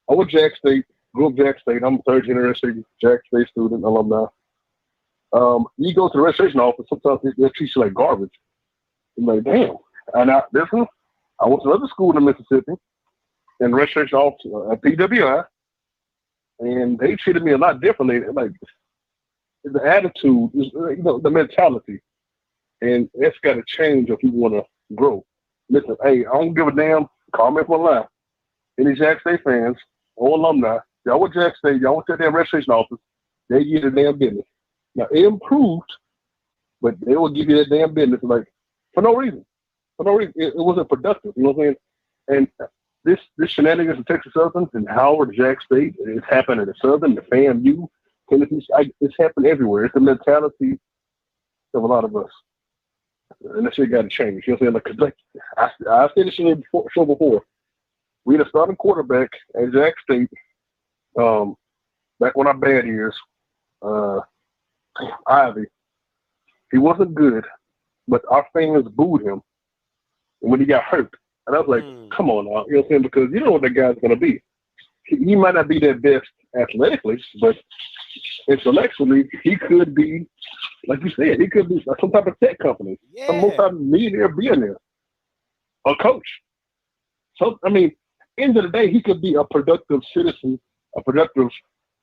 I went to Jack State, grew up Jack State. I'm a third generation Jack State student, alumni. You go to the registration office, sometimes they treat you like garbage. I'm like, damn. And this one, I went to another school in Mississippi, and the registration office at PWI, and they treated me a lot differently. Like, the attitude, the mentality, and that's got to change if you want to grow. Listen, hey, I don't give a damn. Call me for a lie. Any Jack State fans or alumni, y'all with Jack State, y'all went to their registration office, they give you the damn business. Now, it improved, but they will give you that damn business like for no reason. For no reason. It wasn't productive. You know what I'm saying? And this shenanigans in Texas Southern and Howard, Jack State, it's happened at the Southern, the FAMU, Tennessee. It's happened everywhere. It's the mentality of a lot of us. And that shit got to change. You know what I'm saying? Like I said this show before. We had a starting quarterback at Jack State back when our bad years. Ivy. He wasn't good, but our fans booed him when he got hurt. And I was like, come on now. You know what I'm saying? Because you know what that guy's going to be. He might not be their best athletically, but intellectually, he could be, like you said, he could be some type of tech company, some multi-millionaire billionaire, a coach. So, I mean, end of the day, he could be a productive citizen, a productive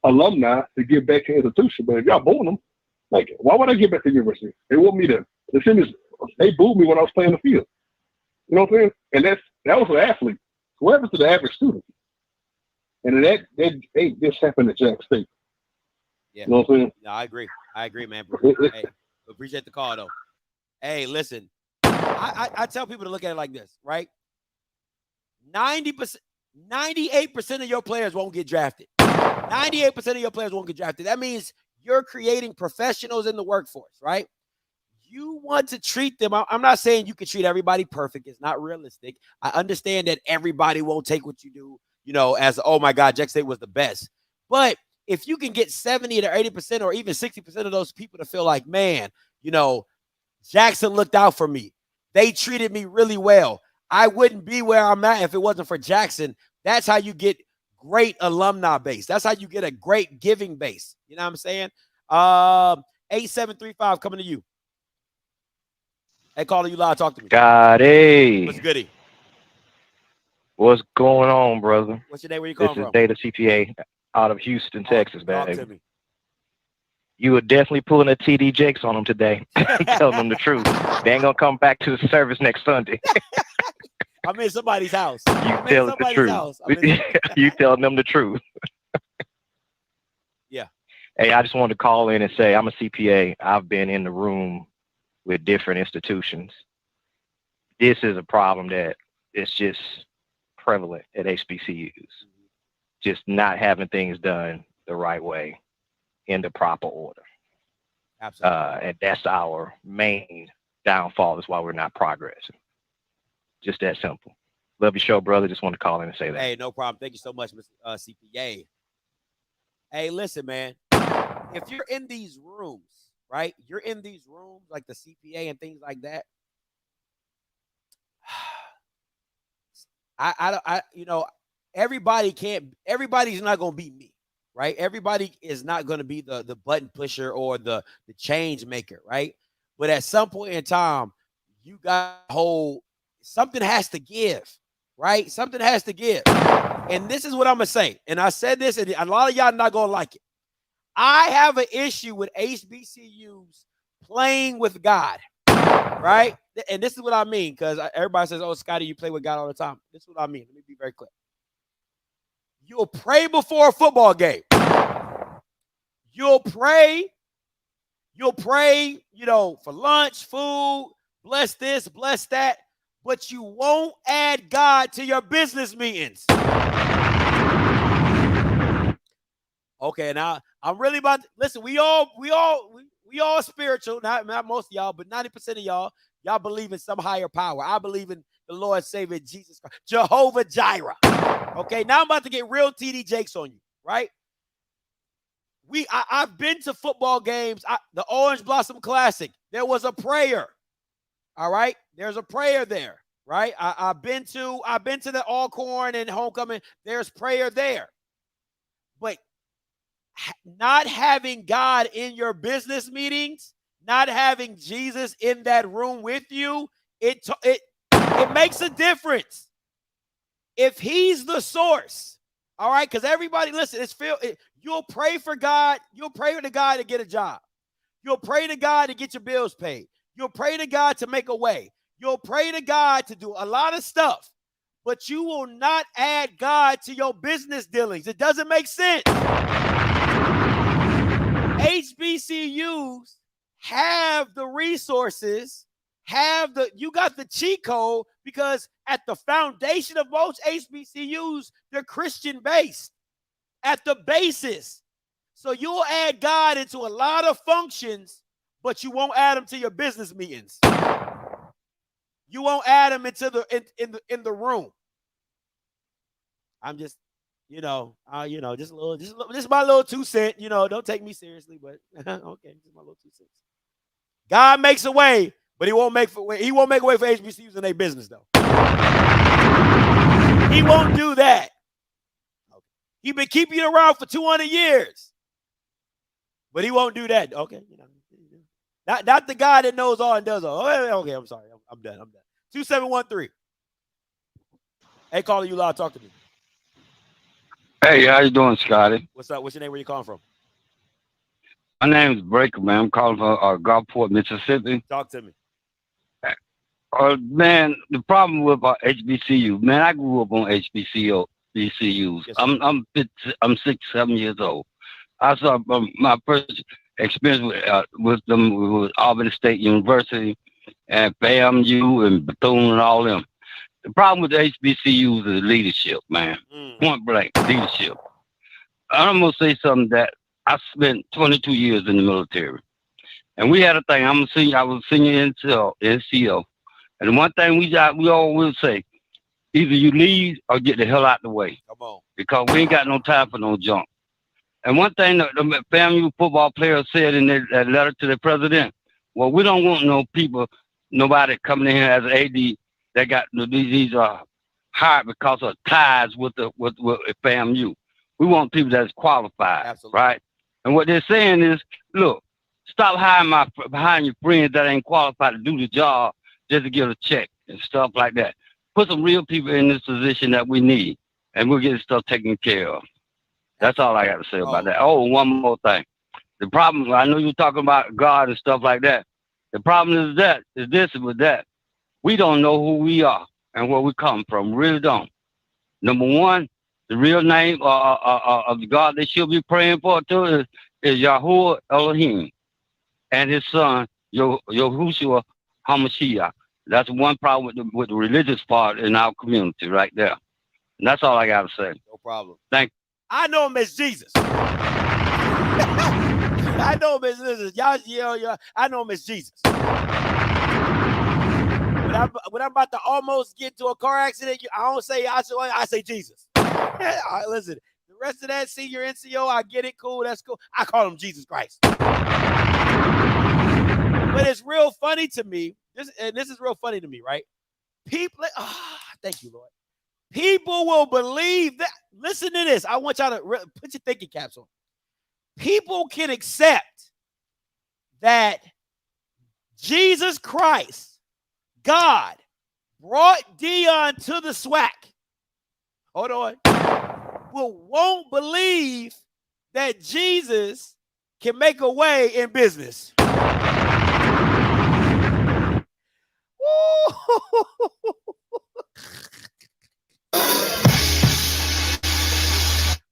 alumni to give back to the institution. But if y'all booing him, like, why would I give back to the university? They want me to. The thing is, they booed me when I was playing the field. You know what I'm saying? And that was an athlete. What happens to the average student? And that just happened at Jack State. Yeah. You know what I'm saying? No, I agree, man. Hey, appreciate the call, though. Hey, listen, I tell people to look at it like this, right? 98% of your players won't get drafted. 98% of your players won't get drafted. That means you're creating professionals in the workforce, right? You want to treat them. I'm not saying you can treat everybody perfect. It's not realistic. I understand that everybody won't take what you do, as, oh my God, Jack State was the best. But if you can get 70 to 80% or even 60% of those people to feel like, man, Jackson looked out for me. They treated me really well. I wouldn't be where I'm at if it wasn't for Jackson. That's how you get great alumni base. That's how you get a great giving base. You know what I'm saying? 8735 coming to you. Hey, caller, you live. Talk to me. Got it. What's goody? What's going on, brother? What's your name? Where you calling from? This is Data CPA out of Houston, Texas, talk baby. to me. You were definitely pulling a TD Jakes on them today. Telling them the truth. They ain't gonna come back to the service next Sunday. I'm in somebody's house. You tell the truth. You telling them the truth. Yeah. Hey, I just wanted to call in and say I'm a CPA. I've been in the room with different institutions. This is a problem that is just prevalent at HBCUs. Just not having things done the right way in the proper order. Absolutely. And that's our main downfall, is why we're not progressing. Just that simple. Love your show, brother. Just want to call in and say that. Hey, no problem. Thank you so much, Mr. CPA. Hey, listen, man. If you're in these rooms, right? You're in these rooms like the CPA and things like that. Everybody's not going to be me, right? Everybody is not going to be the button pusher or the change maker, right? But at some point in time, you got something has to give, right? Something has to give. And this is what I'm going to say. And I said this, and a lot of y'all not going to like it. I have an issue with HBCUs playing with God, right? And this is what I mean, because everybody says, oh, Scotty, you play with God all the time. This is what I mean. Let me be very clear. You'll pray before a football game. You'll pray, for lunch, food, bless this, bless that, but you won't add God to your business meetings. Okay, now I'm really about to listen. We all spiritual, not most of y'all, but 90% of y'all Y'all believe in some higher power. I believe in the Lord Savior Jesus Christ. Jehovah Jireh. Okay, now I'm about to get real TD Jakes on you, right? I've been to football games. The Orange Blossom Classic. There was a prayer. All right, there's a prayer there, right? I've been to the Alcorn and Homecoming. There's prayer there, but not having God in your business meetings, not having Jesus in that room with you, it makes a difference. If he's the source, all right, because everybody, listen, you'll pray for God. You'll pray to God to get a job. You'll pray to God to get your bills paid. You'll pray to God to make a way. You'll pray to God to do a lot of stuff, but you will not add God to your business dealings. It doesn't make sense. HBCUs have the resources, you got the cheat code, because at the foundation of most HBCUs, they're Christian based at the basis. So you'll add God into a lot of functions, but you won't add them to your business meetings. You won't add them into in the room. I'm just, just my little 2 cents. Don't take me seriously, but okay, just my little 2 cents. God makes a way, but he won't make a way for HBCUs in their business, though. He won't do that. Okay. He's been keeping you around for 200 years, but he won't do that. Okay, not the guy that knows all and does all. Okay, I'm sorry, I'm done. 2713. Hey, caller, you loud. Talk to me. Hey, how you doing, Scotty? What's up? What's your name? Where you calling from? My name is Breaker, man. I'm calling from Gulfport, Mississippi. Talk to me. Man, the problem with HBCU, man, I grew up on HBCUs. Yes, I'm 6, 7 years old. I saw my first experience with them with Auburn State University and FAMU and Bethune and all them. The problem with the HBCUs is leadership, man. Point blank, leadership. I'm going to say something that I spent 22 years in the military. And we had a thing. I was a senior NCO. And the one thing we always say, either you leave or get the hell out the way. Come on. Because we ain't got no time for no junk. And one thing the FAMU football players said in their letter to the president, well, we don't want nobody coming in here as an AD that got these hired because of ties with FAMU. We want people that's qualified. Absolutely. Right? And what they're saying is, look, stop hiring your friends that ain't qualified to do the job just to get a check and stuff like that. Put some real people in this position that we need, and we'll get stuff taken care of. That's all I got to say about that. Oh, one more thing. The problem, I know you're talking about God and stuff like that. The problem is this with that. We don't know who we are and where we come from. We really don't. Number one, the real name of the God they should be praying for too is Yahuwah Elohim and his son, Yahushua HaMashiach. That's one problem with the religious part in our community right there. And that's all I got to say. No problem. Thank you. I know him as Jesus. I know him as Jesus. Y'all, I know him as Jesus. When I'm about to almost get into a car accident, I don't say Yahshua, I say Jesus. Listen, the rest of that senior NCO, I get it, cool, that's cool. I call him Jesus Christ. But it's real funny to me. This is real funny to me, right? People, thank you, Lord. People will believe that. Listen to this. I want y'all to put your thinking caps on. People can accept that Jesus Christ, God, brought Dion to the SWAC. Hold on. Won't believe that Jesus can make a way in business.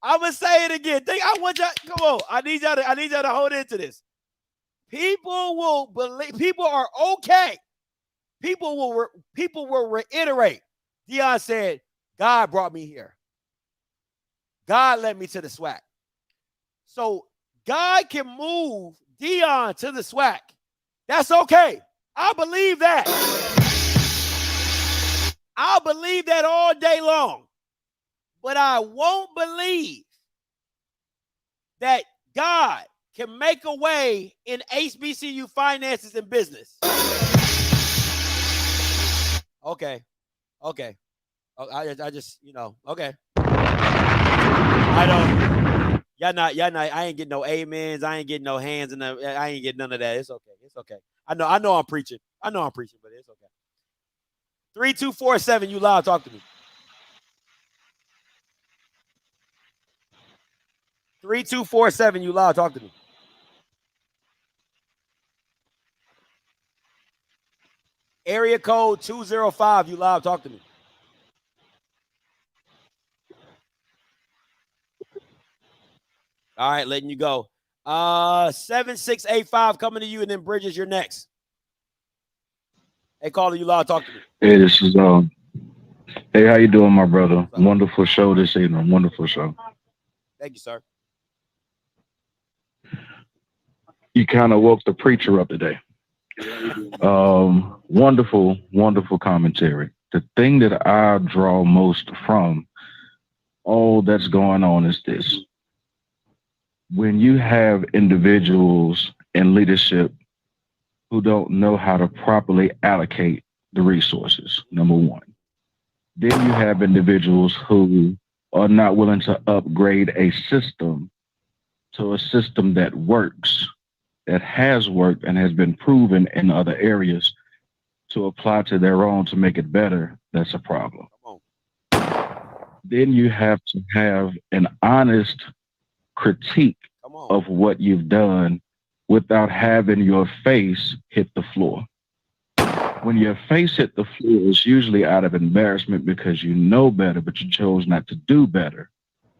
I'm gonna say it again. I want y'all. Come on. I need y'all to hold into this. People will believe. People are okay. People will reiterate. Dion said, "God brought me here. God led me to the SWAC." So God can move Dion to the SWAC. That's okay. I'll believe that. I'll believe that all day long. But I won't believe that God can make a way in HBCU finances and business. Okay. Okay. I just, okay. I don't. Y'all not. I ain't getting no amens. I ain't getting no hands, and I ain't getting none of that. It's okay. It's okay. I know I'm preaching. But it's okay. 3247, you loud. Talk to me. 3247, you loud. Talk to me. Area code 205, you loud. Talk to me. All right, letting you go. 7685 coming to you, and then Bridges, you're next. Hey, caller, you loud. Talk to me. Hey, this is Hey, how you doing, my brother? Wonderful show this evening. Wonderful show. Thank you, sir. You kind of woke the preacher up today. Wonderful, wonderful commentary. The thing that I draw most from all that's going on is this. When you have individuals in leadership who don't know how to properly allocate the resources, number one. Then you have individuals who are not willing to upgrade a system to a system that works, that has worked and has been proven in other areas to apply to their own to make it better. That's a problem. Then you have to have an honest critique of what you've done without having your face hit the floor. When your face hit the floor, it's usually out of embarrassment because you know better, but you chose not to do better.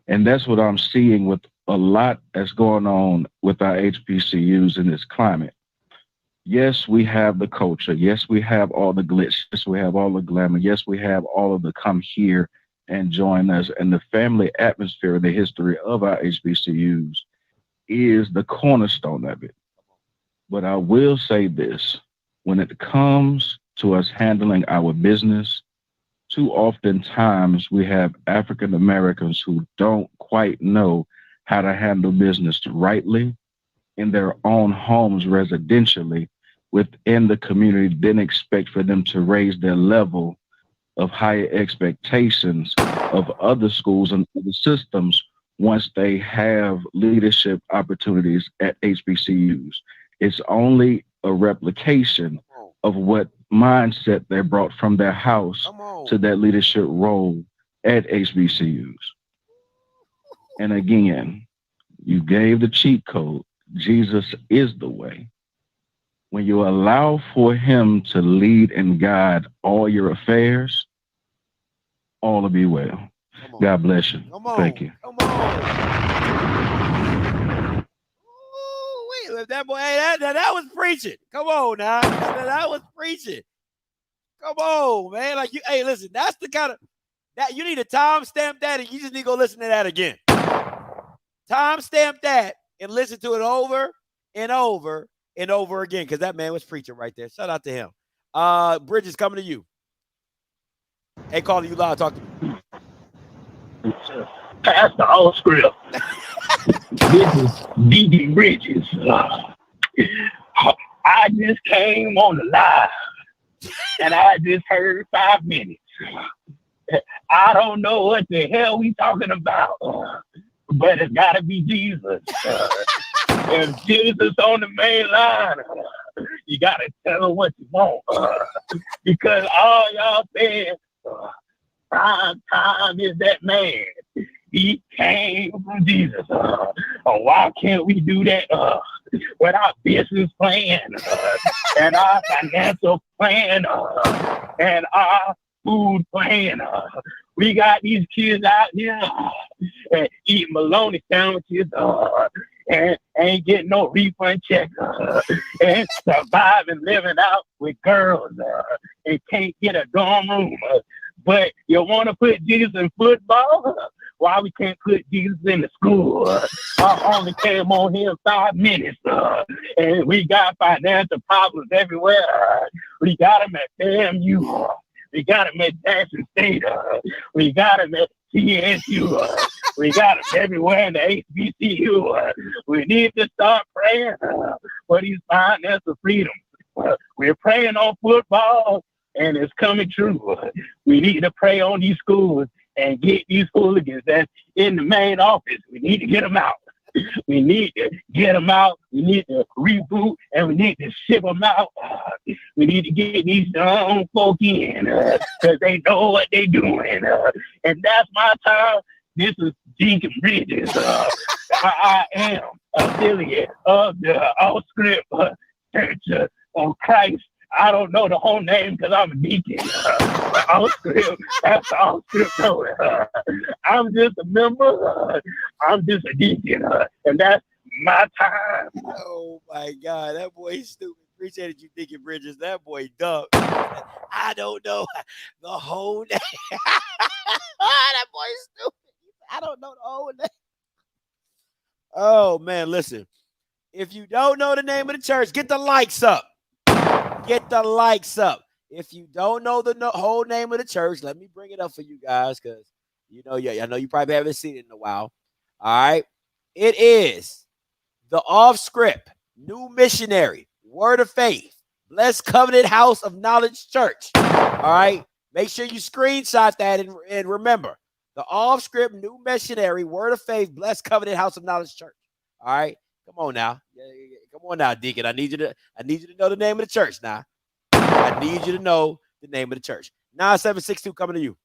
And that's what I'm seeing with a lot that's going on with our HBCUs in this climate. Yes, we have the culture. Yes, we have all the glitz. Yes, we have all the glamour. Yes, we have all of the come here and join us. And the family atmosphere, the history of our HBCUs is the cornerstone of it. But I will say this, when it comes to us handling our business, too often times we have African Americans who don't quite know how to handle business rightly in their own homes residentially within the community, then expect for them to raise their level of higher expectations of other schools and other systems once they have leadership opportunities at HBCUs. It's only a replication of what mindset they brought from their house to that leadership role at HBCUs. And again, you gave the cheat code. Jesus is the way. When you allow for him to lead and guide all your affairs, all will be well. God bless you. Thank you. Come on. Ooh, wait, that boy, hey, that was preaching. Come on now. That was preaching. Come on, man. Like hey, listen, that's the kind of that you need to timestamp that, and you just need to go listen to that again. Timestamp that and listen to it over and over and over again, because that man was preaching right there. Shout out to him. Bridges, coming to you. Hey, caller, you loud. Talk to me. Pastor Offscript. This is D.D. Bridges. I just came on the live, and I just heard 5 minutes. I don't know what the hell we talking about, but it's got to be Jesus. If Jesus on the main line, you got to tell him what you want, because all y'all saying, prime time is that man. He came from Jesus. Why can't we do that with our business plan and our financial plan and our food plan? We got these kids out here eating bologna sandwiches and ain't getting no refund check and surviving living out with girls and can't get a dorm room. But you want to put Jesus in football? why we can't put Jesus in the school. I only came on here 5 minutes, and we got financial problems everywhere. We got them at FAMU. We got them at Jackson State. We got them at TSU. We got them everywhere in the HBCU. We need to start praying for these financial freedoms. We're praying on football, and it's coming true. We need to pray on these schools and get these hooligans that's in the main office. We need to get them out. We need to get them out. We need to reboot, and we need to ship them out. We need to get these young folk in because they know what they're doing. And that's my time. This is Deacon Bridges. I am affiliate of the Offscript Church of Christ. I don't know the whole name because I'm a deacon. Offscript, that's the Offscript. I'm just a member. I'm just a deacon. And that's my time. Oh my God, that boy's stupid. Appreciate you thinking, Bridges. That boy dumb. I don't know the whole name. That boy's stupid. I don't know the whole name. Oh man, listen. If you don't know the name of the church, get the likes up. Get the likes up. If you don't know the whole name of the church, let me bring it up for you guys because I know you probably haven't seen it in a while. All right. It is the Offscript New Missionary Word of Faith Blessed Covenant House of Knowledge Church. All right. Make sure you screenshot that and remember the Offscript New Missionary Word of Faith Blessed Covenant House of Knowledge Church. All right. Come on now. Come on now, Deacon. I need you to know the name of the church now. I need you to know the name of the church. 9762 coming to you.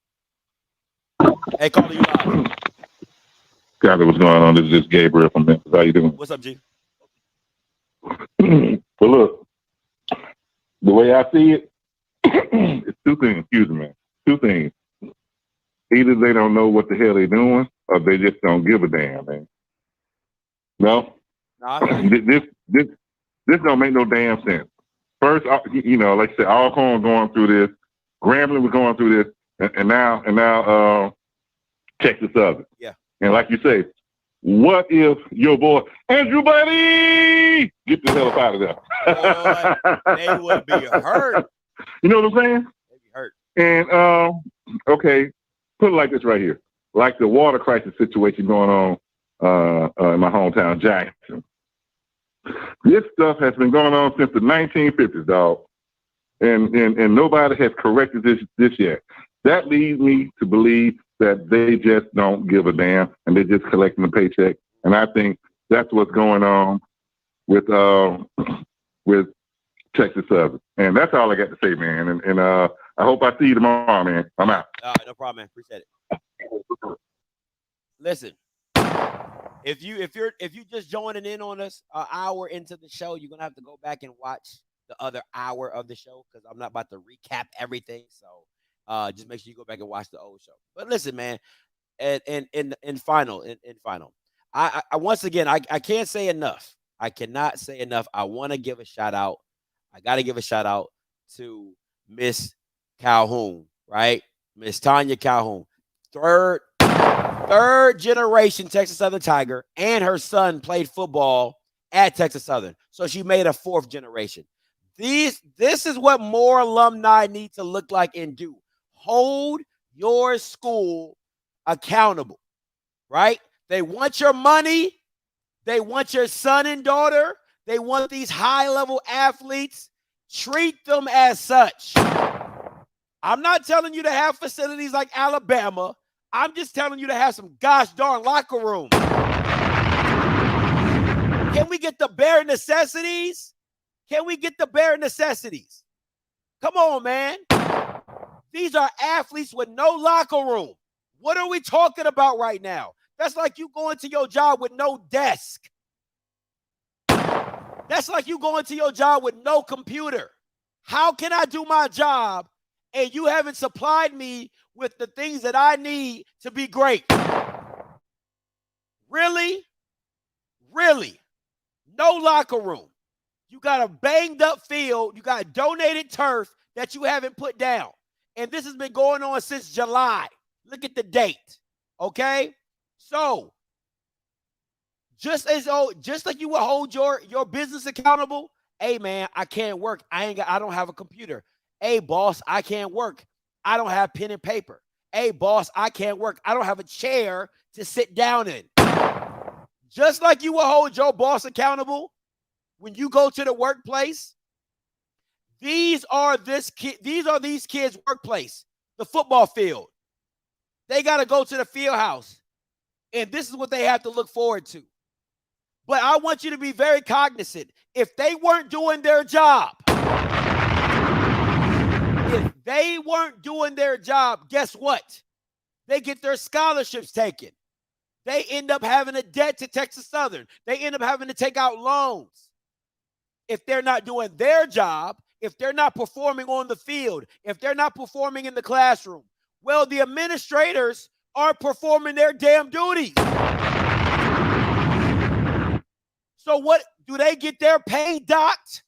Hey, calling you live. Got it. What's going on? This is Gabriel from Memphis. How you doing? What's up, G? Well, look, the way I see it, it's two things. Excuse me, man. Two things. Either they don't know what the hell they're doing, or they just don't give a damn, man. No, this don't make no damn sense. First, like I said, Alcorn going through this, Grambling was going through this, and now Texas Southern. Yeah. And like you say, what if your boy Andrew Buddy get the hell up out of there? Boy, they would be hurt. You know what I'm saying? They'd be hurt. And okay, put it like this right here, like the water crisis situation going on in my hometown, Jackson. This stuff has been going on since the 1950s, dog, and nobody has corrected this yet. That leads me to believe that they just don't give a damn and they're just collecting a paycheck. And I think that's what's going on with Texas Southern. And that's all I got to say, man. And I hope I see you tomorrow, man. I'm out. All right, no problem, man. Appreciate it. Listen. If you just joining in on us an hour into the show, you're gonna have to go back and watch the other hour of the show because I'm not about to recap everything. So just make sure you go back and watch the old show. But listen, man, in final, I once again I can't say enough. I cannot say enough. I want to give a shout out. I got to give a shout out to Miss Calhoun, right? Miss Tanya Calhoun, third generation Texas Southern Tiger, and her son played football at Texas Southern. So she made a fourth generation. This is what more alumni need to look like and do. Hold your school accountable, right? They want your money. They want your son and daughter. They want these high-level athletes. Treat them as such. I'm not telling you to have facilities like Alabama. I'm just telling you to have some gosh darn locker room. Can we get the bare necessities? Can we get the bare necessities? Come on, man. These are athletes with no locker room. What are we talking about right now? That's like you going to your job with no desk. That's like you going to your job with no computer. How can I do my job and you haven't supplied me with the things that I need to be great? Really? Really? No locker room. You got a banged up field. You got donated turf that you haven't put down. And this has been going on since July. Look at the date. Okay? So just like you would hold your business accountable. Hey man, I can't work. I don't have a computer. Hey boss, I can't work. I don't have pen and paper. Hey boss, I can't work. I don't have a chair to sit down in. Just like you will hold your boss accountable when you go to the workplace. These are these kids' workplace, the football field. They got to go to the field house, and this is what they have to look forward to. But I want you to be very cognizant. If they weren't doing their job, guess what? They get their scholarships taken. They end up having a debt to Texas Southern. They end up having to take out loans. If they're not doing their job, if they're not performing on the field, if they're not performing in the classroom, well, the administrators aren't performing their damn duties. So what, do they get their pay docked?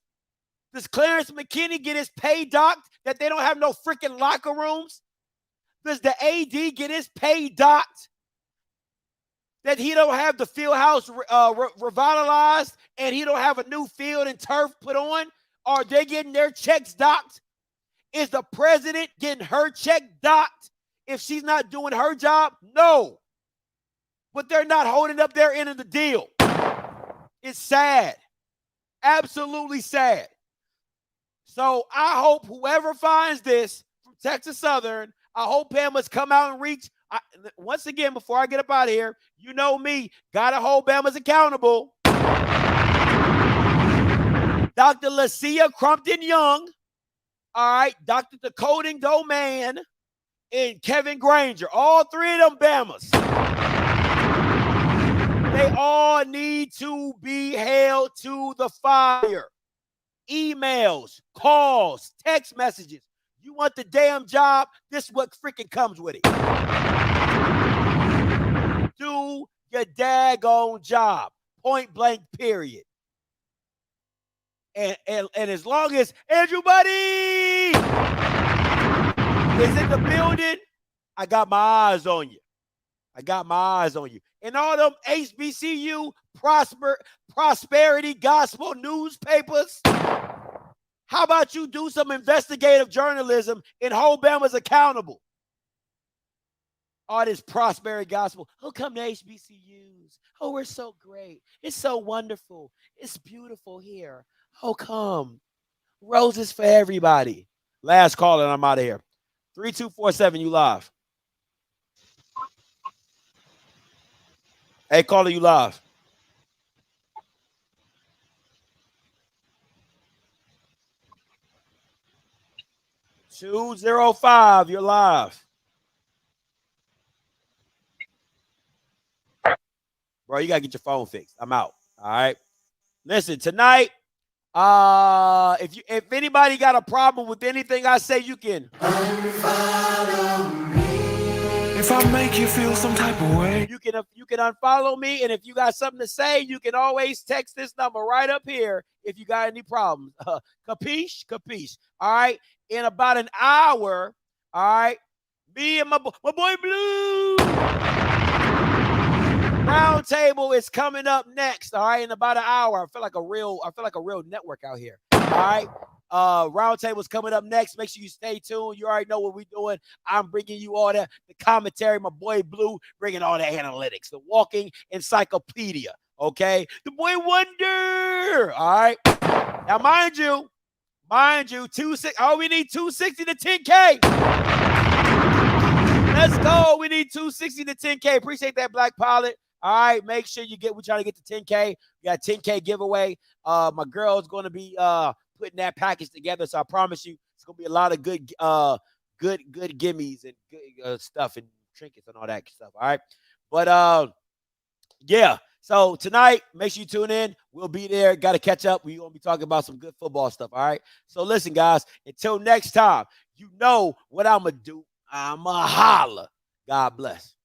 Does Clarence McKinney get his pay docked that they don't have no freaking locker rooms? Does the AD get his pay docked that he don't have the field house revitalized and he don't have a new field and turf put on? Are they getting their checks docked? Is the president getting her check docked if she's not doing her job? No. But they're not holding up their end of the deal. It's sad. Absolutely sad. So I hope whoever finds this from Texas Southern, I hope Bama's come out and reach. Once again, before I get up out of here, you know me, got to hold Bama's accountable. Dr. Lacia Crumpton Young, all right, Dr. Decoding Domain, and Kevin Granger, all three of them Bamas. They all need to be held to the fire. Emails, calls, text messages. You want the damn job? This is what freaking comes with it. Do your daggone job. Point blank, period. And as long as everybody is in the building, I got my eyes on you. I got my eyes on you. And all them HBCU prosperity gospel newspapers, how about you do some investigative journalism and hold Bama's accountable? All this prosperity gospel. Oh, come to HBCUs. Oh, we're so great. It's so wonderful. It's beautiful here. Oh, come. Roses for everybody. Last call and I'm out of here. 3247, you live. Hey, caller, you live. $205, you're live. Bro, you got to get your phone fixed. I'm out. All right. Listen, tonight, if anybody got a problem with anything I say, you can. If I make you feel some type of way, you can unfollow me, and if you got something to say, you can always text this number right up here if you got any problems. Capiche? Capiche. All right. In about an hour, all right, me and my boy Blue Round Table is coming up next. All right, in about an hour. I feel like a real network out here. All right. Round Table's coming up next. Make sure you stay tuned. You already know what we're doing. I'm bringing you all the commentary. My boy Blue bringing all the analytics, the walking encyclopedia. Okay, the boy Wonder. All right. Now, mind you, 260. Oh, we need 260 to 10K. Let's go. We need 260 to 10K. Appreciate that, Black Pilot. All right, make sure we're trying to get to 10K. We got a 10K giveaway. My girl is going to be putting that package together. So I promise you, it's gonna be a lot of good gimmies and good stuff and trinkets and all that stuff. All right, but yeah. So tonight, make sure you tune in. We'll be there. Got to catch up. We're gonna be talking about some good football stuff. All right. So listen, guys. Until next time, you know what I'm gonna do. I'ma holla. God bless.